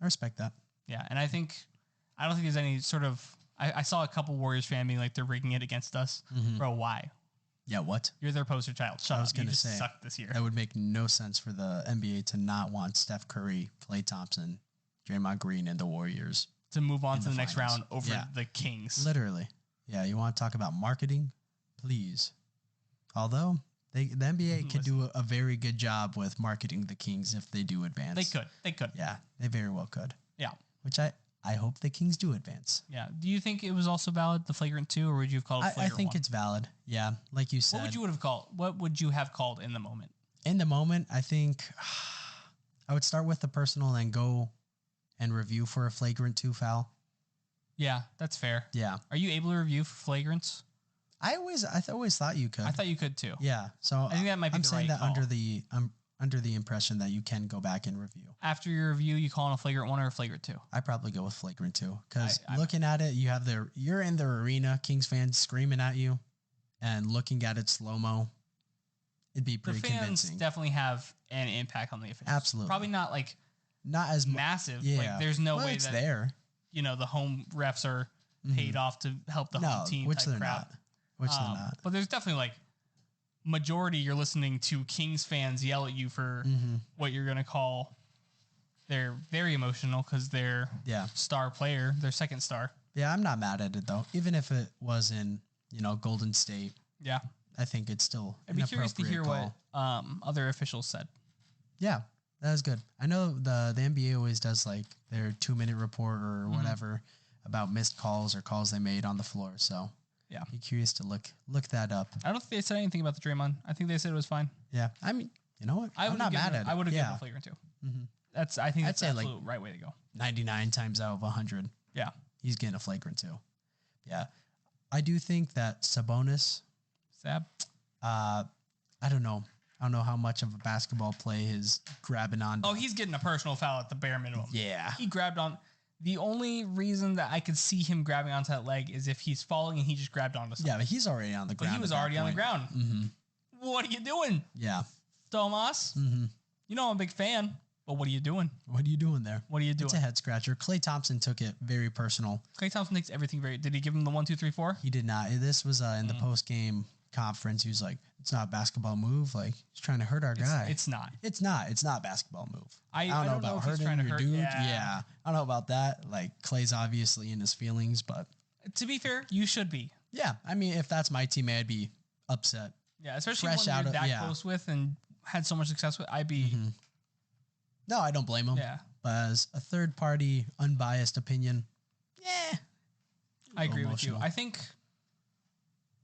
I respect that. Yeah, and I don't think there's any sort of. I saw a couple Warriors fan being like they're rigging it against us, bro. Why? Yeah, what? You're their poster child. Shut up. I was going to say, sucked this year. That would make no sense for the NBA to not want Steph Curry, Klay Thompson, Draymond Green, and the Warriors to move on to the next round over the Kings. Literally. Yeah, you want to talk about marketing? Please. Although the NBA could do a very good job with marketing the Kings if they do advance. They could. Yeah, they very well could. Yeah. Which I hope the Kings do advance. Yeah. Do you think it was also valid, the flagrant 2, or would you have called it flagrant 1? I think it's valid. Yeah, like you said. What would you have called in the moment? In the moment, I think I would start with the personal and then go and review for a flagrant 2 foul. Yeah, that's fair. Yeah. Are you able to review for flagrants? I always thought you could. I thought you could too. Yeah. So I think that might be the right call. I'm under the impression that you can go back and review. After your review, you call in a flagrant 1 or a flagrant 2? I probably go with flagrant 2 because looking at it, you're in the arena, Kings fans screaming at you, and looking at it slow mo. It'd be pretty convincing. The fans definitely have an impact on the officials. Absolutely. Probably not as massive. Yeah. Like there's no way it's that there. The home refs are paid off to help the home team. Which type they're crap. not. But there's definitely majority you're listening to Kings fans yell at you for what you're going to call. They're very emotional because they're star player, their second star. Yeah, I'm not mad at it though. Even if it was in, Golden State. Yeah. I think it's still I'd be curious to hear what other officials said. Yeah, that was good. I know the NBA always does their 2-minute report or whatever about missed calls or calls they made on the floor. So yeah, be curious to look that up. I don't think they said anything about the Draymond. I think they said it was fine. Yeah, I mean, you know what? I'm not mad at it. I would have given a flagrant 2. I think that's the absolute right way to go. 99 times out of 100. Yeah, he's getting a flagrant 2. Yeah, I do think that Sabonis. I don't know. I don't know how much of a basketball play is grabbing on. Oh, he's getting a personal foul at the bare minimum. Yeah. He grabbed on. The only reason that I could see him grabbing onto that leg is if he's falling and he just grabbed onto something. Yeah, but he's already on the ground. But he was already on the ground. What are you doing? Yeah. Tomas? You know I'm a big fan, but what are you doing? What are you doing there? What are you doing? It's a head scratcher. Klay Thompson took it very personal. Klay Thompson takes everything very... Did he give him the 1, 2, 3, 4? He did not. This was in the post-game conference. He was like, it's not a basketball move. He's trying to hurt our guy. It's not. It's not a basketball move. I don't know about hurting your dude. Yeah. I don't know about that. Klay's obviously in his feelings, but... To be fair, you should be. Yeah. I mean, if that's my teammate, I'd be upset. Yeah, especially when you're that close with and had so much success with, I'd be... No, I don't blame him. Yeah. But as a third-party, unbiased opinion, I agree with you. I think...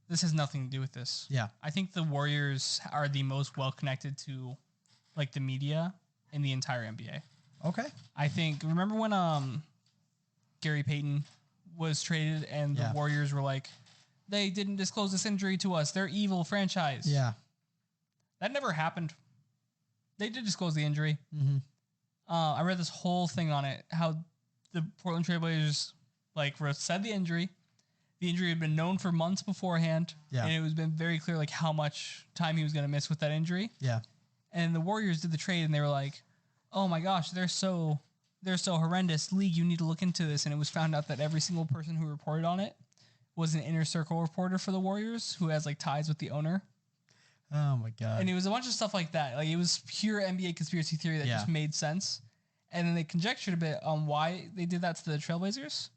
This has nothing to do with this. Yeah. I think the Warriors are the most well-connected to, the media in the entire NBA. Okay. I think, remember when Gary Payton was traded and the Warriors were like, they didn't disclose this injury to us. They're evil franchise. Yeah. That never happened. They did disclose the injury. I read this whole thing on it, how the Portland Trail Blazers, said the injury. The injury had been known for months beforehand, and it was been very clear how much time he was going to miss with that injury. Yeah, and the Warriors did the trade, and they were like, "Oh my gosh, they're so horrendous. League, you need to look into this." And it was found out that every single person who reported on it was an inner circle reporter for the Warriors who has ties with the owner. Oh my god! And it was a bunch of stuff like that. It was pure NBA conspiracy theory that just made sense. And then they conjectured a bit on why they did that to the Trailblazers.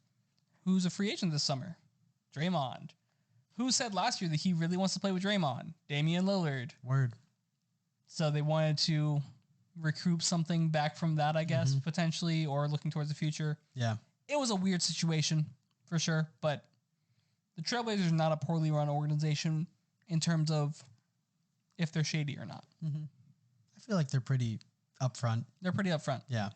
Who's a free agent this summer? Draymond. Who said last year that he really wants to play with Draymond? Damian Lillard. Word. So they wanted to recoup something back from that, I guess, potentially, or looking towards the future. Yeah. It was a weird situation, for sure, but the Trailblazers are not a poorly run organization in terms of if they're shady or not. I feel like they're pretty upfront. They're pretty upfront. Yeah.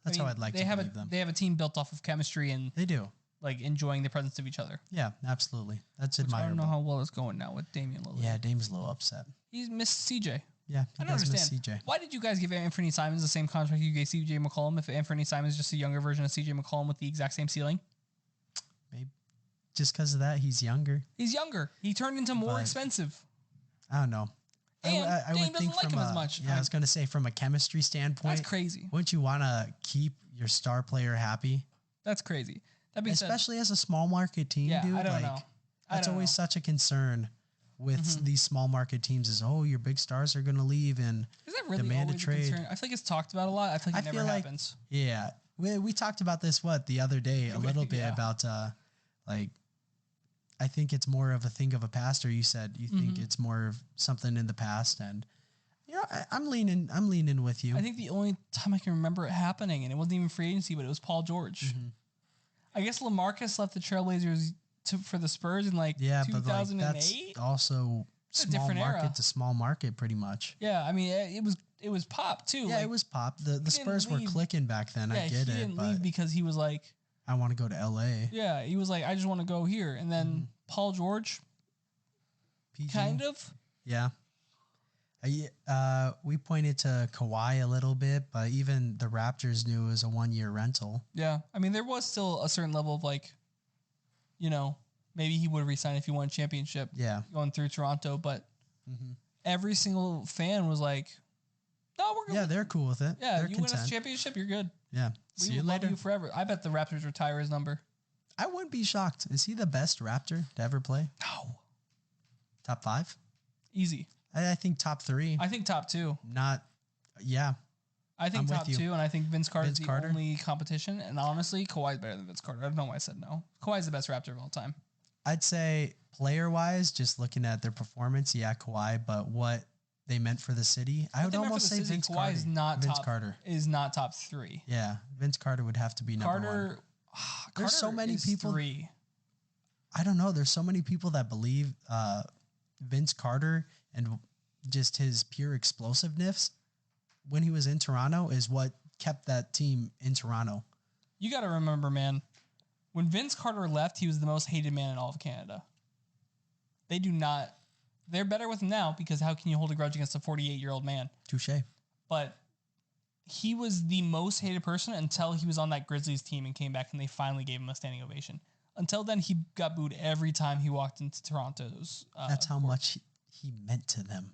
That's how I'd like to believe them. They have a team built off of chemistry and... They do. Enjoying the presence of each other. Yeah, absolutely. That's admirable. I don't know how well it's going now with Damian Lillard. Yeah, Dame's a little upset. He's missed CJ. Yeah, I don't understand. CJ. Why did you guys give Anthony Simons the same contract you gave CJ McCollum if Anthony Simons is just a younger version of CJ McCollum with the exact same ceiling? Maybe. Just because of that, he's younger. He's younger. He turned into more expensive. I don't know. And I Dame doesn't like him as much. Yeah, I was going to say from a chemistry standpoint. That's crazy. Wouldn't you want to keep your star player happy. That's crazy. That being especially as a small market team, dude. I don't know. That's always such a concern with these small market teams is, your big stars are going to leave and is that really demand always a trade. concern? I feel like it's talked about a lot. I feel like it never happens. Yeah. We talked about this, the other day, a little bit about, I think it's more of a thing of a past, or you said you think it's more of something in the past. And, I'm leaning with you. I think the only time I can remember it happening, and it wasn't even free agency, but it was Paul George. Mm-hmm. I guess LaMarcus left the Trailblazers for the Spurs in 2008. But that's also small market era. to small market, pretty much. Yeah, I mean it was Pop too. Yeah, it was Pop. The Spurs were clicking back then. I get it. He didn't leave because he was like, I want to go to LA. Yeah, he was like, I just want to go here. And then Paul George, PG. kind of. Yeah. We pointed to Kawhi a little bit, but even the Raptors knew it was a 1-year rental. Yeah. I mean, there was still a certain level of maybe he would have resigned if he won a championship going through Toronto, but every single fan was like, no, we're good. Yeah, they're cool with it. Yeah, they're you content. win a championship, you're good. Yeah. See you later. Love you forever. I bet the Raptors retire his number. I wouldn't be shocked. Is he the best Raptor to ever play? No. Top 5? Easy. I think top 3. I think top 2. I think top 2, and I think Vince Carter's the only competition. And honestly, Kawhi's better than Vince Carter. I don't know why I said no. Kawhi's the best Raptor of all time. I'd say player-wise, just looking at their performance, Kawhi, but what they meant for the city, I would almost say Vince Carter. Is not top 3. Yeah, Vince Carter would have to be number 1. There's so many people. 3. I don't know. There's so many people that believe Vince Carter and just his pure explosiveness when he was in Toronto is what kept that team in Toronto. You got to remember, man, when Vince Carter left, he was the most hated man in all of Canada. They're better with him now because how can you hold a grudge against a 48-year-old man? Touché. But he was the most hated person until he was on that Grizzlies team and came back and they finally gave him a standing ovation. Until then, he got booed every time he walked into Toronto's. That's how much he meant to them.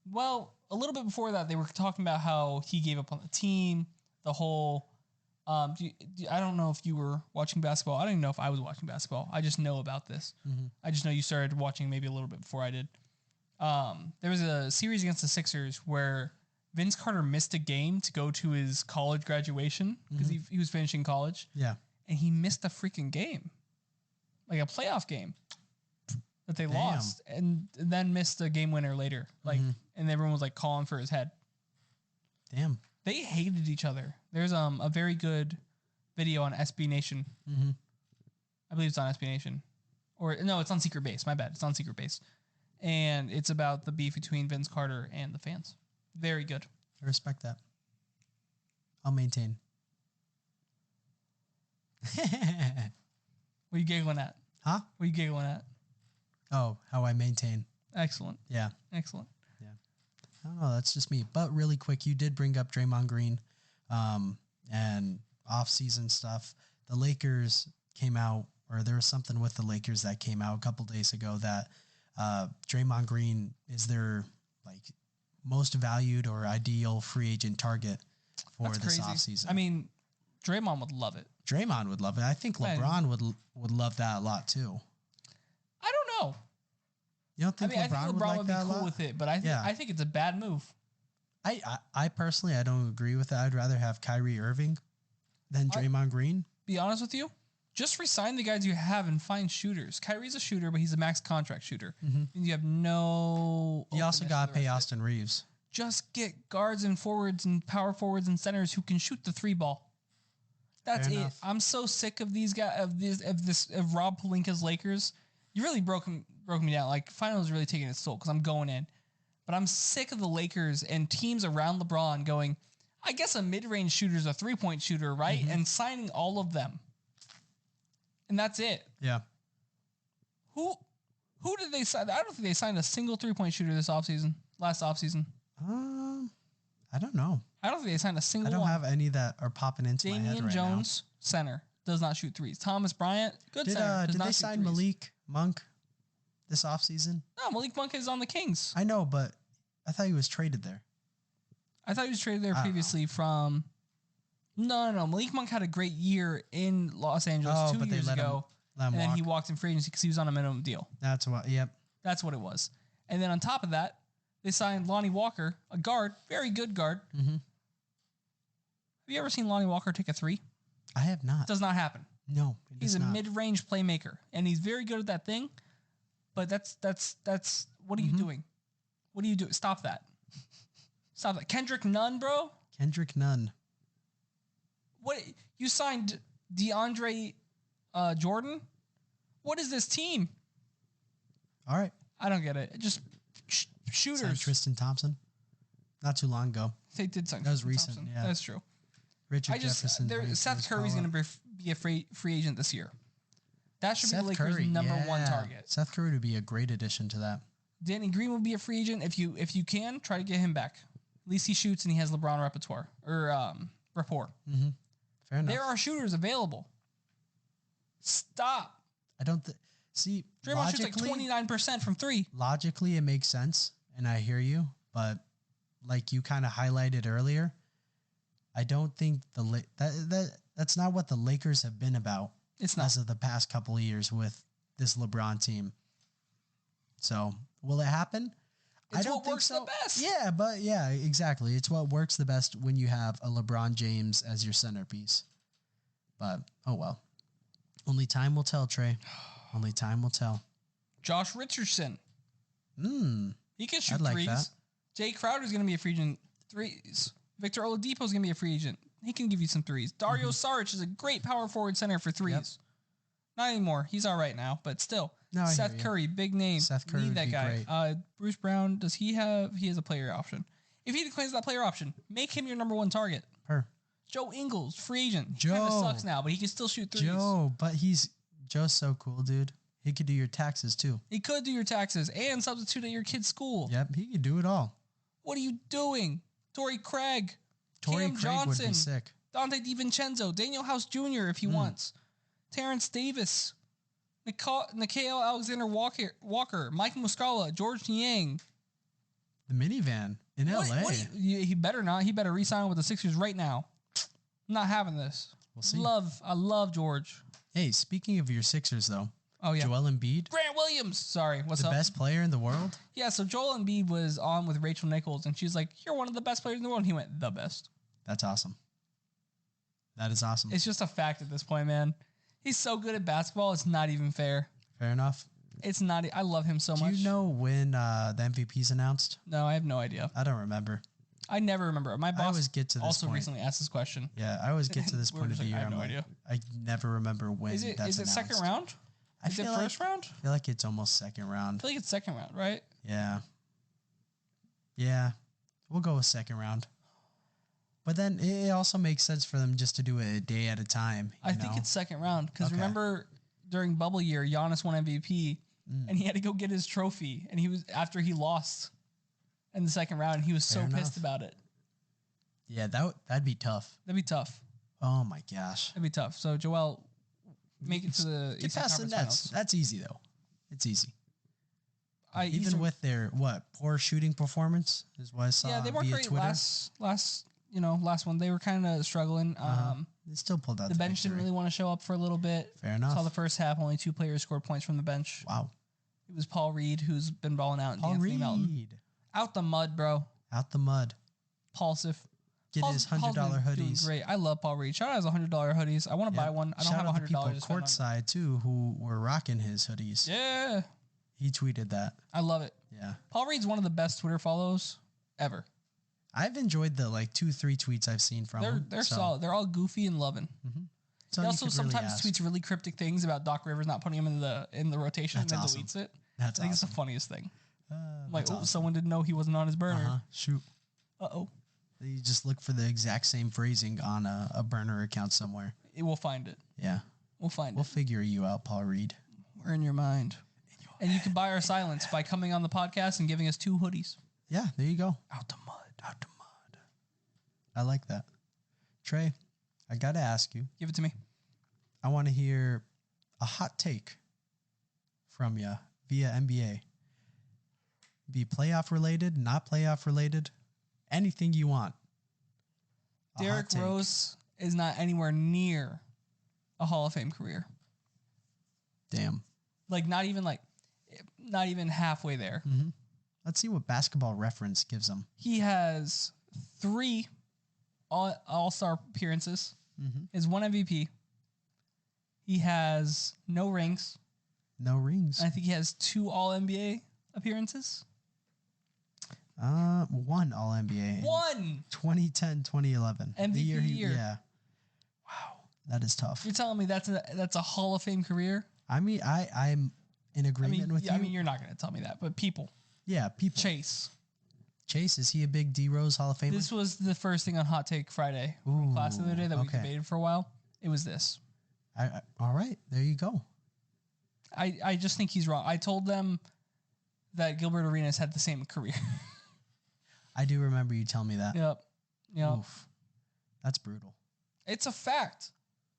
Well, a little bit before that, they were talking about how he gave up on the team, the whole. I don't know if you were watching basketball. I don't even know if I was watching basketball. I just know about this. I just know you started watching maybe a little bit before I did. There was a series against the Sixers where Vince Carter missed a game to go to his college graduation because he was finishing college. Yeah. And he missed a freaking game, like a playoff game that they lost, and then missed a game winner later. And everyone was like calling for his head. Damn. They hated each other. There's a very good video on SB Nation. I believe it's on SB Nation. Or no, it's on Secret Base. My bad. It's on Secret Base. And it's about the beef between Vince Carter and the fans. Very good. I respect that. I'll maintain. What are you giggling at? Huh? What are you giggling at? Oh, how I maintain. Excellent. Yeah. Excellent. Yeah. I don't know. That's just me. But really quick, you did bring up Draymond Green and off-season stuff. The Lakers came out, or there was something with the Lakers that came out a couple days ago that Draymond Green is their most valued or ideal free agent target for this offseason. I mean, Draymond would love it. Draymond would love it. I think LeBron would love that a lot too. I don't know. You don't think LeBron would like would that be a cool lot? with it, but I think it's a bad move. I personally, I don't agree with that. I'd rather have Kyrie Irving than Draymond Green. Be honest with you, just resign the guys you have and find shooters. Kyrie's a shooter, but he's a max contract shooter. And you have no. You also got to pay Austin Reeves. Just get guards and forwards and power forwards and centers who can shoot the 3 ball. That's Fair it. enough. I'm so sick of these guys of Rob Pelinka's Lakers. You really broke me down. Like finals really taking its toll because I'm going in, but I'm sick of the Lakers and teams around LeBron going. I guess a mid-range shooter is a 3-point shooter, right? And signing all of them, and that's it. Yeah. Who did they sign? I don't think they signed a single 3-point shooter last offseason. I don't know. I don't think they signed a single one. I don't have any that are popping into my head right Damian Jones, center, does not shoot threes. Thomas Bryant, good center, does did not they shoot sign threes. Malik Monk this offseason? No, Malik Monk is on the Kings. I know, but I thought he was traded there. I thought he was traded there previously from No. Malik Monk had a great year in Los Angeles 2 years ago. And then he walked in free agency because he was on a minimum deal. That's what, yep. That's what it was. And then on top of that, they signed Lonnie Walker, a guard, very good guard. Mm-hmm. Have you ever seen Lonnie Walker take a three? I have not. Does not happen. No, he's a mid-range playmaker, and he's very good at that thing. But that's what are you doing? What are you doing? Stop that. Stop that. Kendrick Nunn, bro. Kendrick Nunn. What you signed DeAndre Jordan? What is this team? All right. I don't get it. Just shooters. Signed Tristan Thompson. Not too long ago. They did sign. That was recent. Thompson. Yeah, that's true. Richard Jefferson. Seth Curry's going to be a free agent this year. That should be the Lakers' number one target. Seth Curry would be a great addition to that. Danny Green will be a free agent. If you can, try to get him back. At least he shoots and he has LeBron rapport. Mm-hmm. Fair enough. There are shooters available. Stop. I don't see. Draymond shoots like 29% from three. Logically, it makes sense, and I hear you. But like you kind of highlighted earlier, I don't think that's not what the Lakers have been about. It's not. As of the past couple of years with this LeBron team. So will it happen? It's what works the best. Yeah, but yeah, exactly. It's what works the best when you have a LeBron James as your centerpiece. But, oh well. Only time will tell, Trey. Only time will tell. Josh Richardson. He can shoot threes. That. Jay Crowder's going to be a free agent. Threes. Victor Oladipo's going to be a free agent. He can give you some threes. Dario Saric is a great power forward center for threes. Yep. Not anymore. He's all right now, but still. No, Seth Curry, big name. Seth Curry, need that guy. Great. Bruce Brown, he has a player option. If he declines that player option, make him your number one target. Joe Ingles, free agent. Joe kind of sucks now, but he can still shoot threes. Joe's so cool, dude. He could do your taxes too. He could do your taxes and substitute at your kid's school. Yep, he could do it all. What are you doing? Torrey Craig. Cam Craig Johnson, would be sick. Dante DiVincenzo, Daniel House Jr. if he wants. Terrence Davis. Nickeil Alexander-Walker, Mike Muscala, George Niang. The minivan in LA. He better not. He better re-sign with the Sixers right now. I'm not having this. We'll see. I love George. Hey, speaking of your Sixers, though. Oh, yeah. Joel Embiid. Grant Williams. Sorry, what's up? The best player in the world? Yeah, so Joel Embiid was on with Rachel Nichols, and she's like, you're one of the best players in the world. And he went, the best. That's awesome. That is awesome. It's just a fact at this point, man. He's so good at basketball, it's not even fair. Fair enough. It's not. I love him so much. Do you know when the MVP's announced? No, I have no idea. I don't remember. I never remember. My boss always get to this also point. Recently asked this question. Yeah, I always get to this point of the year. I have no idea. I never remember when that's announced. Is it second round? Is it first round? I feel like it's almost second round. I feel like it's second round, right? Yeah. Yeah. We'll go with second round. But then it also makes sense for them just to do it a day at a time. I think it's second round because remember during bubble year, Giannis won MVP and he had to go get his trophy, and he was after he lost in the second round, and he was so pissed about it. Yeah, that'd be tough. That'd be tough. Oh my gosh, that'd be tough. So Joel, make it to the get past the Nets. Finals. That's easy though. It's easy. Even with their poor shooting performance is what I saw. Yeah, they weren't great Twitter. last one. They were kind of struggling. They still pulled out the bench. Didn't really want to show up for a little bit. Fair enough. Saw the first half. Only 2 players scored points from the bench. Wow. It was Paul Reed, who's been balling out. Anthony Melton. Out the mud, bro. Out the mud. Paulsif. Get his $100 hoodies. Great. I love Paul Reed. Shout out his $100 hoodies. I want to buy one. I don't have $100. Shout out the people courtside too who were rocking his hoodies. Yeah. He tweeted that. I love it. Yeah. Paul Reed's one of the best Twitter follows ever. I've enjoyed the 2-3 tweets I've seen from him. They're solid. They're all goofy and loving. Mm-hmm. He also sometimes tweets really cryptic things about Doc Rivers not putting him in the rotation. That's and then awesome. deletes it. That's I think it's the funniest thing. Awesome. Someone didn't know he wasn't on his burner. Shoot. Uh-oh. You just look for the exact same phrasing on a burner account somewhere. We'll find it. Yeah. We'll figure you out, Paul Reed. We're in your mind. And you can buy our silence by coming on the podcast and giving us 2 hoodies. Yeah, there you go. Out the mud. Out the mud. I like that. Trey, I got to ask you. Give it to me. I want to hear a hot take from you via NBA. Be playoff related, not playoff related, anything you want. Derrick Rose is not anywhere near a Hall of Fame career. Damn. Like not even halfway there. Mm-hmm. Let's see what Basketball Reference gives him. He has 3 All-Star appearances. Mm-hmm. Is 1 MVP. He has no rings. No rings. I think he has 2 All-NBA appearances. 1 All-NBA. 1! 2010, 2011. MVP year. Yeah. Wow. That is tough. You're telling me that's a Hall of Fame career? I mean, I'm in agreement with you. I mean, you're not going to tell me that, but people. Yeah, people. Chase, is he a big D Rose Hall of Famer? This was the first thing on Hot Take Friday from class the other day that we debated for a while. It was this. All right, there you go. I just think he's wrong. I told them that Gilbert Arenas had the same career. I do remember you telling me that. Yep. Oof. That's brutal. It's a fact.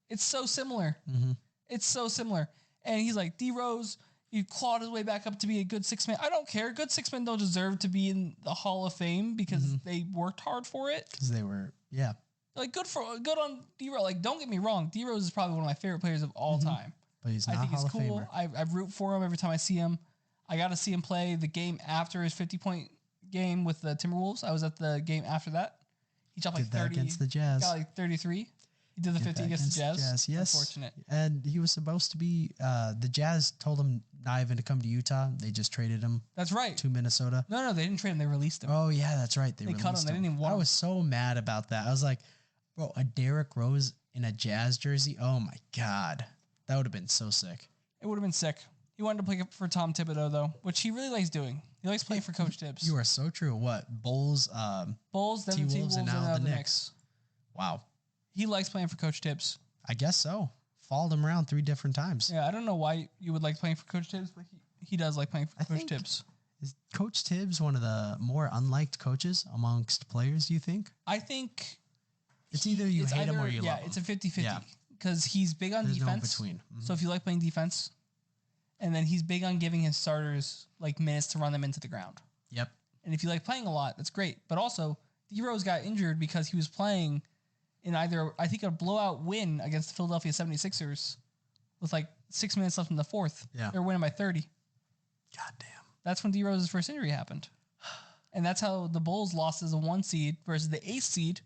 It's so similar. Mm-hmm. It's so similar. And he's like, D Rose, he clawed his way back up to be a good 6-man. I don't care. Good 6-men don't deserve to be in the Hall of Fame because they worked hard for it. Because they were, yeah. Like good on D Rose. Like, don't get me wrong, D Rose is probably one of my favorite players of all time. But he's not I think Hall he's of cool. Famer. I root for him every time I see him. I got to see him play the game after his 50-point game with the Timberwolves. I was at the game after that. He shot like 30 against the Jazz. Got like 33. He did the 50 against the Jazz. Yes. Unfortunate. And he was supposed to be. The Jazz told him not even to come to Utah. They just traded him. That's right. To Minnesota. No, they didn't trade him. They released him. Oh yeah, that's right. They cut him. They didn't even want I him. was so mad about that. I was like, bro, a Derrick Rose in a Jazz jersey. Oh my god, that would have been so sick. It would have been sick. He wanted to play for Tom Thibodeau though, which he really likes doing. He likes playing for Coach Tibbs. You are so true. What Bulls? Bulls, then the T-Wolves, and now the Knicks. Knicks. Wow. He likes playing for Coach Tibbs. I guess so. Followed him around 3 different times. Yeah, I don't know why you would like playing for Coach Tibbs, but he does like playing for Coach Tibbs. Is Coach Tibbs one of the more unliked coaches amongst players, do you think? I think it's either you hate him or you love him. Yeah, it's a 50-50. Because he's big on defense. No between. Mm-hmm. So if you like playing defense, and then he's big on giving his starters like minutes to run them into the ground. Yep. And if you like playing a lot, that's great. But also, D Rose got injured because he was playing in either, I think, a blowout win against the Philadelphia 76ers with like 6 minutes left in the fourth. Yeah. They were winning by 30. God damn. That's when D Rose's first injury happened. And that's how the Bulls lost as a 1 seed versus the 8th seed,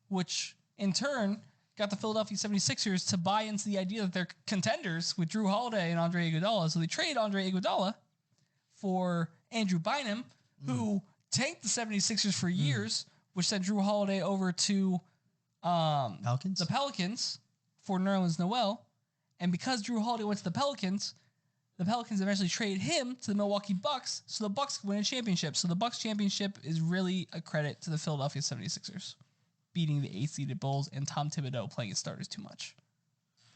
which in turn got the Philadelphia 76ers to buy into the idea that they're contenders with Drew Holiday and Andre Iguodala. So they trade Andre Iguodala for Andrew Bynum, who tanked the 76ers for years, which sent Drew Holiday over to the Pelicans for Nerlens Noel. And because Drew Holiday went to the Pelicans eventually traded him to the Milwaukee Bucks, so the Bucks win a championship. So the Bucks championship is really a credit to the Philadelphia 76ers. Beating the 8th-seeded Bulls and Tom Thibodeau playing his starters too much.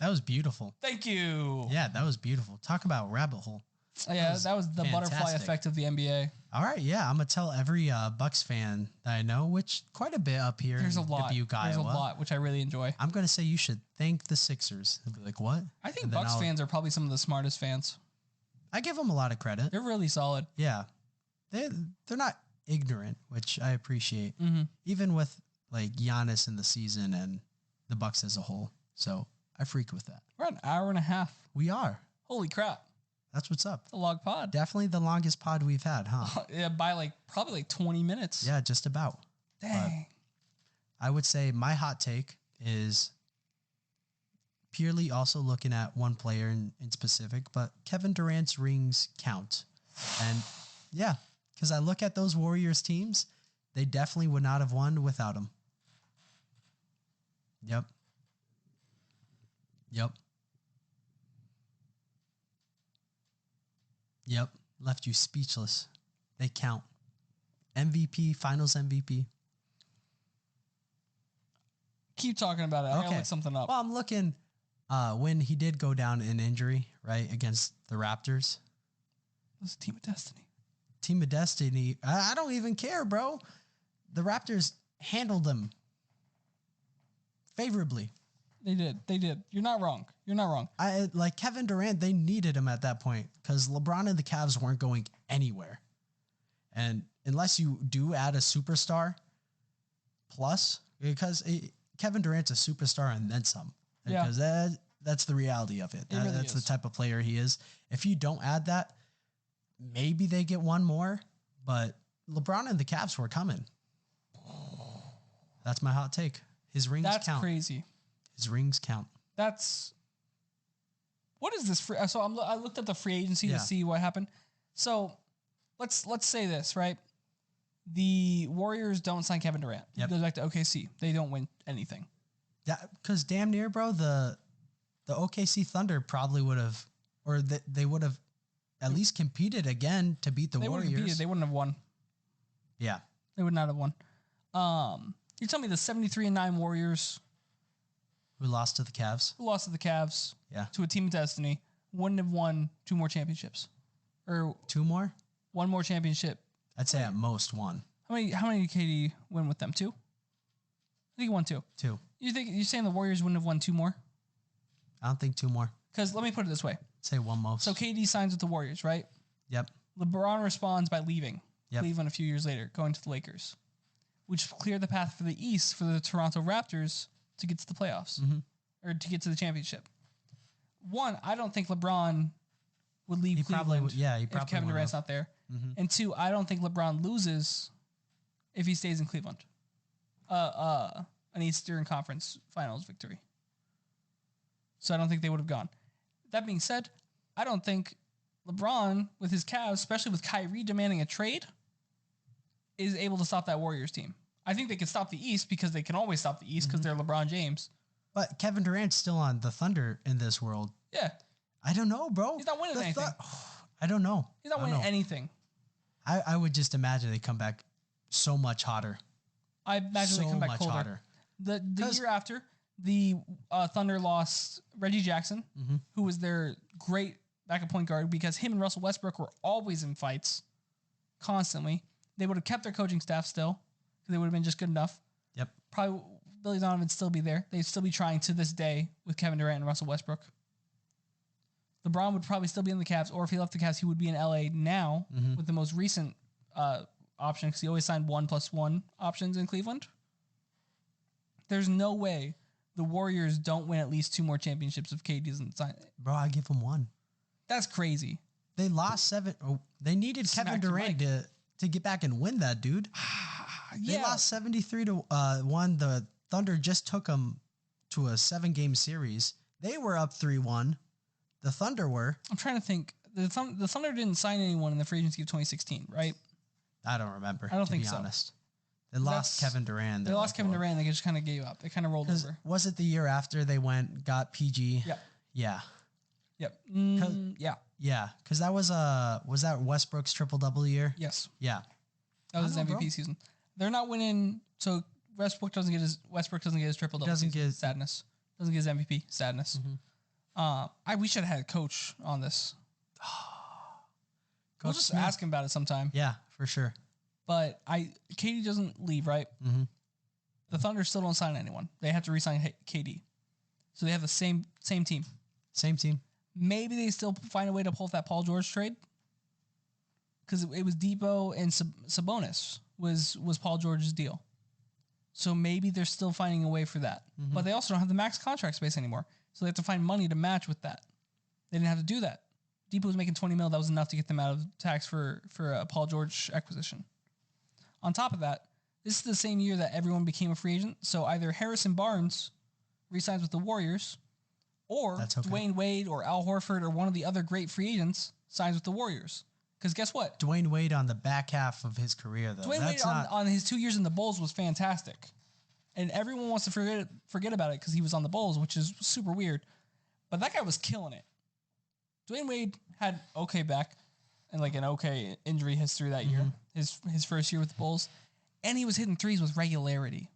That was beautiful. Thank you. Yeah, that was beautiful. Talk about rabbit hole. Yeah, that was the butterfly effect of the NBA. All right, yeah, I'm gonna tell every Bucks fan that I know, which quite a bit up here. There's a lot. Dubuque, There's Iowa. a lot, which I really enjoy. I'm gonna say you should thank the Sixers. They'll be like, what? I think Bucks fans are probably some of the smartest fans. I give them a lot of credit. They're really solid. Yeah, they're not ignorant, which I appreciate. Mm-hmm. Even with like Giannis in the season and the Bucks as a whole. So I freak with that. We're at an hour and a half. We are. Holy crap. That's what's up. A log pod. Definitely the longest pod we've had, huh? Yeah, by probably 20 minutes. Yeah, just about. Dang. But I would say my hot take is purely also looking at one player in specific, but Kevin Durant's rings count. And yeah, because I look at those Warriors teams, they definitely would not have won without him. Yep. Left you speechless. They count. MVP, finals MVP. Keep talking about it. I gotta look something up. Well, I'm looking when he did go down in injury, right, against the Raptors. It was a team of destiny. Team of destiny. I don't even care, bro. The Raptors handled them favorably. They did. You're not wrong. I like Kevin Durant. They needed him at that point because LeBron and the Cavs weren't going anywhere. And unless you do add a superstar plus, because Kevin Durant's a superstar and then some. Because that's the reality of it. That's the type of player he is. If you don't add that, maybe they get one more. But LeBron and the Cavs were coming. That's my hot take. His rings count. That's crazy. His rings count. What is this? So I looked at the free agency to see what happened. So let's say this, right? The Warriors don't sign Kevin Durant. He goes back to OKC. They don't win anything. Yeah, because damn near, bro, the OKC Thunder probably would have, or they would have at least competed again to beat the Warriors. They wouldn't have won. Yeah. They would not have won. You tell me the 73-9 Warriors who lost to the Cavs. To a team of destiny wouldn't have won 2 more championships. Or 2 more? 1 more championship. I'd say at most 1. How many did KD win with them? 2? I think he won 2. 2. You're saying the Warriors wouldn't have won 2 more? I don't think 2 more. Because let me put it this way. Say 1 most. So KD signs with the Warriors, right? Yep. LeBron responds by leaving Cleveland a few years later, going to the Lakers, which cleared the path for the East for the Toronto Raptors to get to the playoffs or to get to the championship. 1, I don't think LeBron would leave Cleveland if Kevin Durant's not there. And 2, I don't think LeBron loses if he stays in Cleveland. An Eastern Conference Finals victory. So I don't think they would have gone. That being said, I don't think LeBron with his Cavs, especially with Kyrie demanding a trade, is able to stop that Warriors team. I think they can stop the East because they can always stop the East because they're LeBron James. But Kevin Durant's still on the Thunder in this world. Yeah. I don't know, bro. He's not winning anything. I don't know. He's not winning anything. I would just imagine they come back so much hotter. I imagine they come back colder. Hotter. The year after, the Thunder lost Reggie Jackson, who was their great backup point guard because him and Russell Westbrook were always in fights, constantly. They would have kept their coaching staff still because they would have been just good enough. Yep. Probably Billy Donovan would still be there. They'd still be trying to this day with Kevin Durant and Russell Westbrook. LeBron would probably still be in the Cavs, or if he left the Cavs, he would be in LA now with the most recent option because he always signed 1+1 options in Cleveland. There's no way the Warriors don't win at least 2 more championships if KD doesn't sign it. Bro, I give them 1. That's crazy. They lost 7. Oh, they needed Kevin Durant to get back and win that, dude. They lost 73-1. The Thunder just took them to a 7-game series. They were up 3-1. The Thunder were. I'm trying to think. The Thunder didn't sign anyone in the free agency of 2016, right? I don't remember. I don't think so. so. Honest. They lost Kevin Durant. They lost Kevin Durant. They just kind of gave up. They kind of rolled over. Was it the year after they got PG? Yep. Yeah. Yep. Yeah. Yeah, because that was that Westbrook's triple-double year? Yes. Yeah. That was his MVP season. They're not winning, so Westbrook doesn't get his triple-double. Doesn't get sadness. Doesn't get his MVP. Sadness. We should have had a coach on this. We'll just ask him about it sometime. Yeah, for sure. But KD doesn't leave, right? The Thunder still don't sign anyone. They have to re-sign KD. So they have the same team. Same team. Maybe they still find a way to pull off that Paul George trade. Because it was Depot and Sabonis was Paul George's deal. So maybe they're still finding a way for that. But they also don't have the max contract space anymore. So they have to find money to match with that. They didn't have to do that. Depot was making $20 million. That was enough to get them out of tax for a Paul George acquisition. On top of that, this is the same year that everyone became a free agent. So either Harrison Barnes re-signs with the Warriors, or Dwayne Wade or Al Horford or one of the other great free agents signs with the Warriors. Because guess what? Dwayne Wade on the back half of his career, though. Dwayne Wade on his 2 years in the Bulls was fantastic. And everyone wants to forget about it because he was on the Bulls, which is super weird. But that guy was killing it. Dwayne Wade had okay back and like an okay injury history that year, his first year with the Bulls. And he was hitting threes with regularity.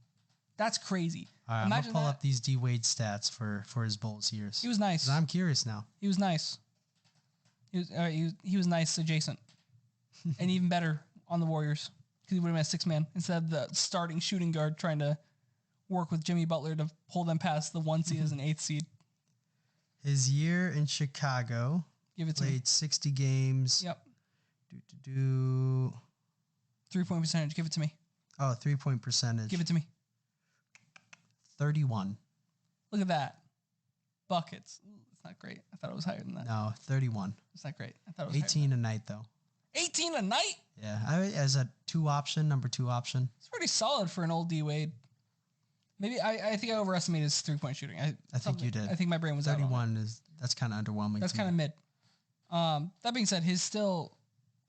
That's crazy. All right, I'm going to pull up these D. Wade stats for his Bulls years. He was nice. I'm curious now. He was nice. He was nice adjacent. And even better on the Warriors because he would have been a 6-man instead of the starting shooting guard trying to work with Jimmy Butler to pull them past the 1 seed as an 8th seed. His year in Chicago. Played 60 games. Yep. 3-point percentage. Give it to me. Oh, 3-point percentage. Give it to me. 31. Look at that. Buckets. Ooh, it's not great. I thought it was higher than that. No, 31. It's not great. I thought it was 18 a night, though. 18 a night? Yeah, as a number two option. It's pretty solid for an old D-Wade. Maybe I think I overestimated his three-point shooting. I think you did. I think my brain was 31 that's kind of underwhelming. That's kind of mid. That being said, he's still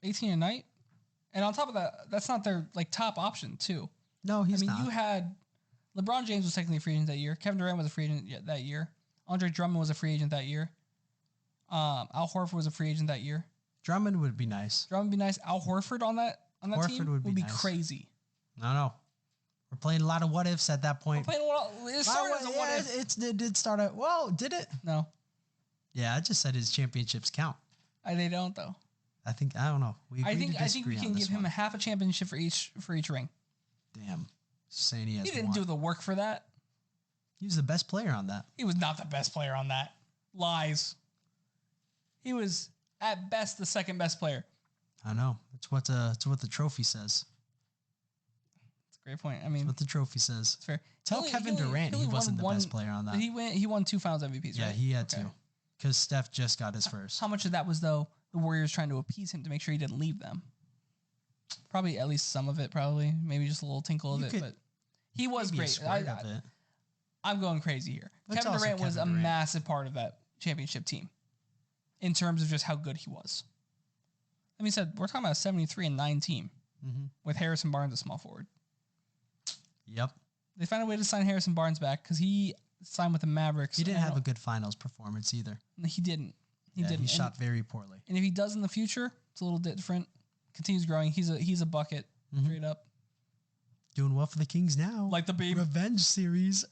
18 a night. And on top of that, that's not their like top option too. No, he's not. You had LeBron James was technically a free agent that year. Kevin Durant was a free agent that year. Andre Drummond was a free agent that year. Al Horford was a free agent that year. Drummond would be nice. Drummond would be nice. Al Horford on that team would be nice. Crazy. No. We're playing a lot of what ifs at that point. It started as a what if. It did start out. Well, did it? No. Yeah, I just said his championships count. They don't though. I don't know. I think we can give him a half a championship for each ring. Damn. Saying he didn't do the work for that. He was the best player on that. He was not the best player on that. Lies. He was at best the second best player. I know. It's what the trophy says. That's a great point. I mean, that's what the trophy says. It's fair. Tell Kevin Durant he wasn't the best player on that. He won 2 Finals MVPs. Yeah, right? he had to, because Steph just got his first. How much of that was though the Warriors trying to appease him to make sure he didn't leave them? Probably at least some of it. Probably maybe just a little tinkle of it, but he was great. I'm going crazy here. Kevin Durant was a massive part of that championship team in terms of just how good he was. I mean, we're talking about a 73-9 team with Harrison Barnes a small forward. Yep. They found a way to sign Harrison Barnes back because he signed with the Mavericks. He didn't have a good finals performance either. He didn't. He didn't. He shot very poorly. And if he does in the future, it's a little different. Continues growing. He's a bucket straight up. Doing well for the Kings now. Like the beam. Revenge series.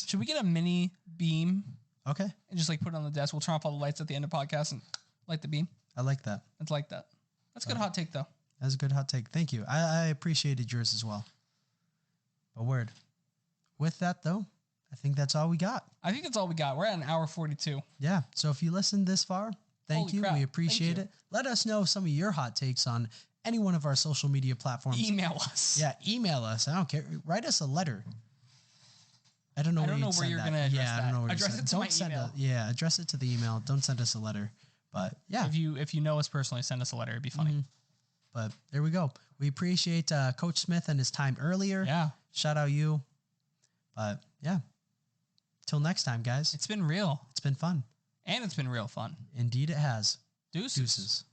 Should we get a mini beam? Okay. And just like put it on the desk. We'll turn off all the lights at the end of the podcast and light the beam. I like that. It's like that. That's a good hot take though. That's a good hot take. Thank you. I appreciated yours as well. A word. With that though, I think that's all we got. I think that's all we got. We're at an hour 42. Yeah. So if you listened this far, thank you. We appreciate it. Let us know some of your hot takes on any one of our social media platforms. Email us. Yeah, email us. I don't care. Write us a letter. I don't know where you're going to address that. I don't know where address it to my email. Address it to the email. Don't send us a letter. But yeah. If you know us personally, send us a letter. It'd be funny. But there we go. We appreciate Coach Smith and his time earlier. Yeah. Shout out you. But yeah. Till next time, guys. It's been real. It's been fun. And it's been real fun. Indeed it has. Deuces.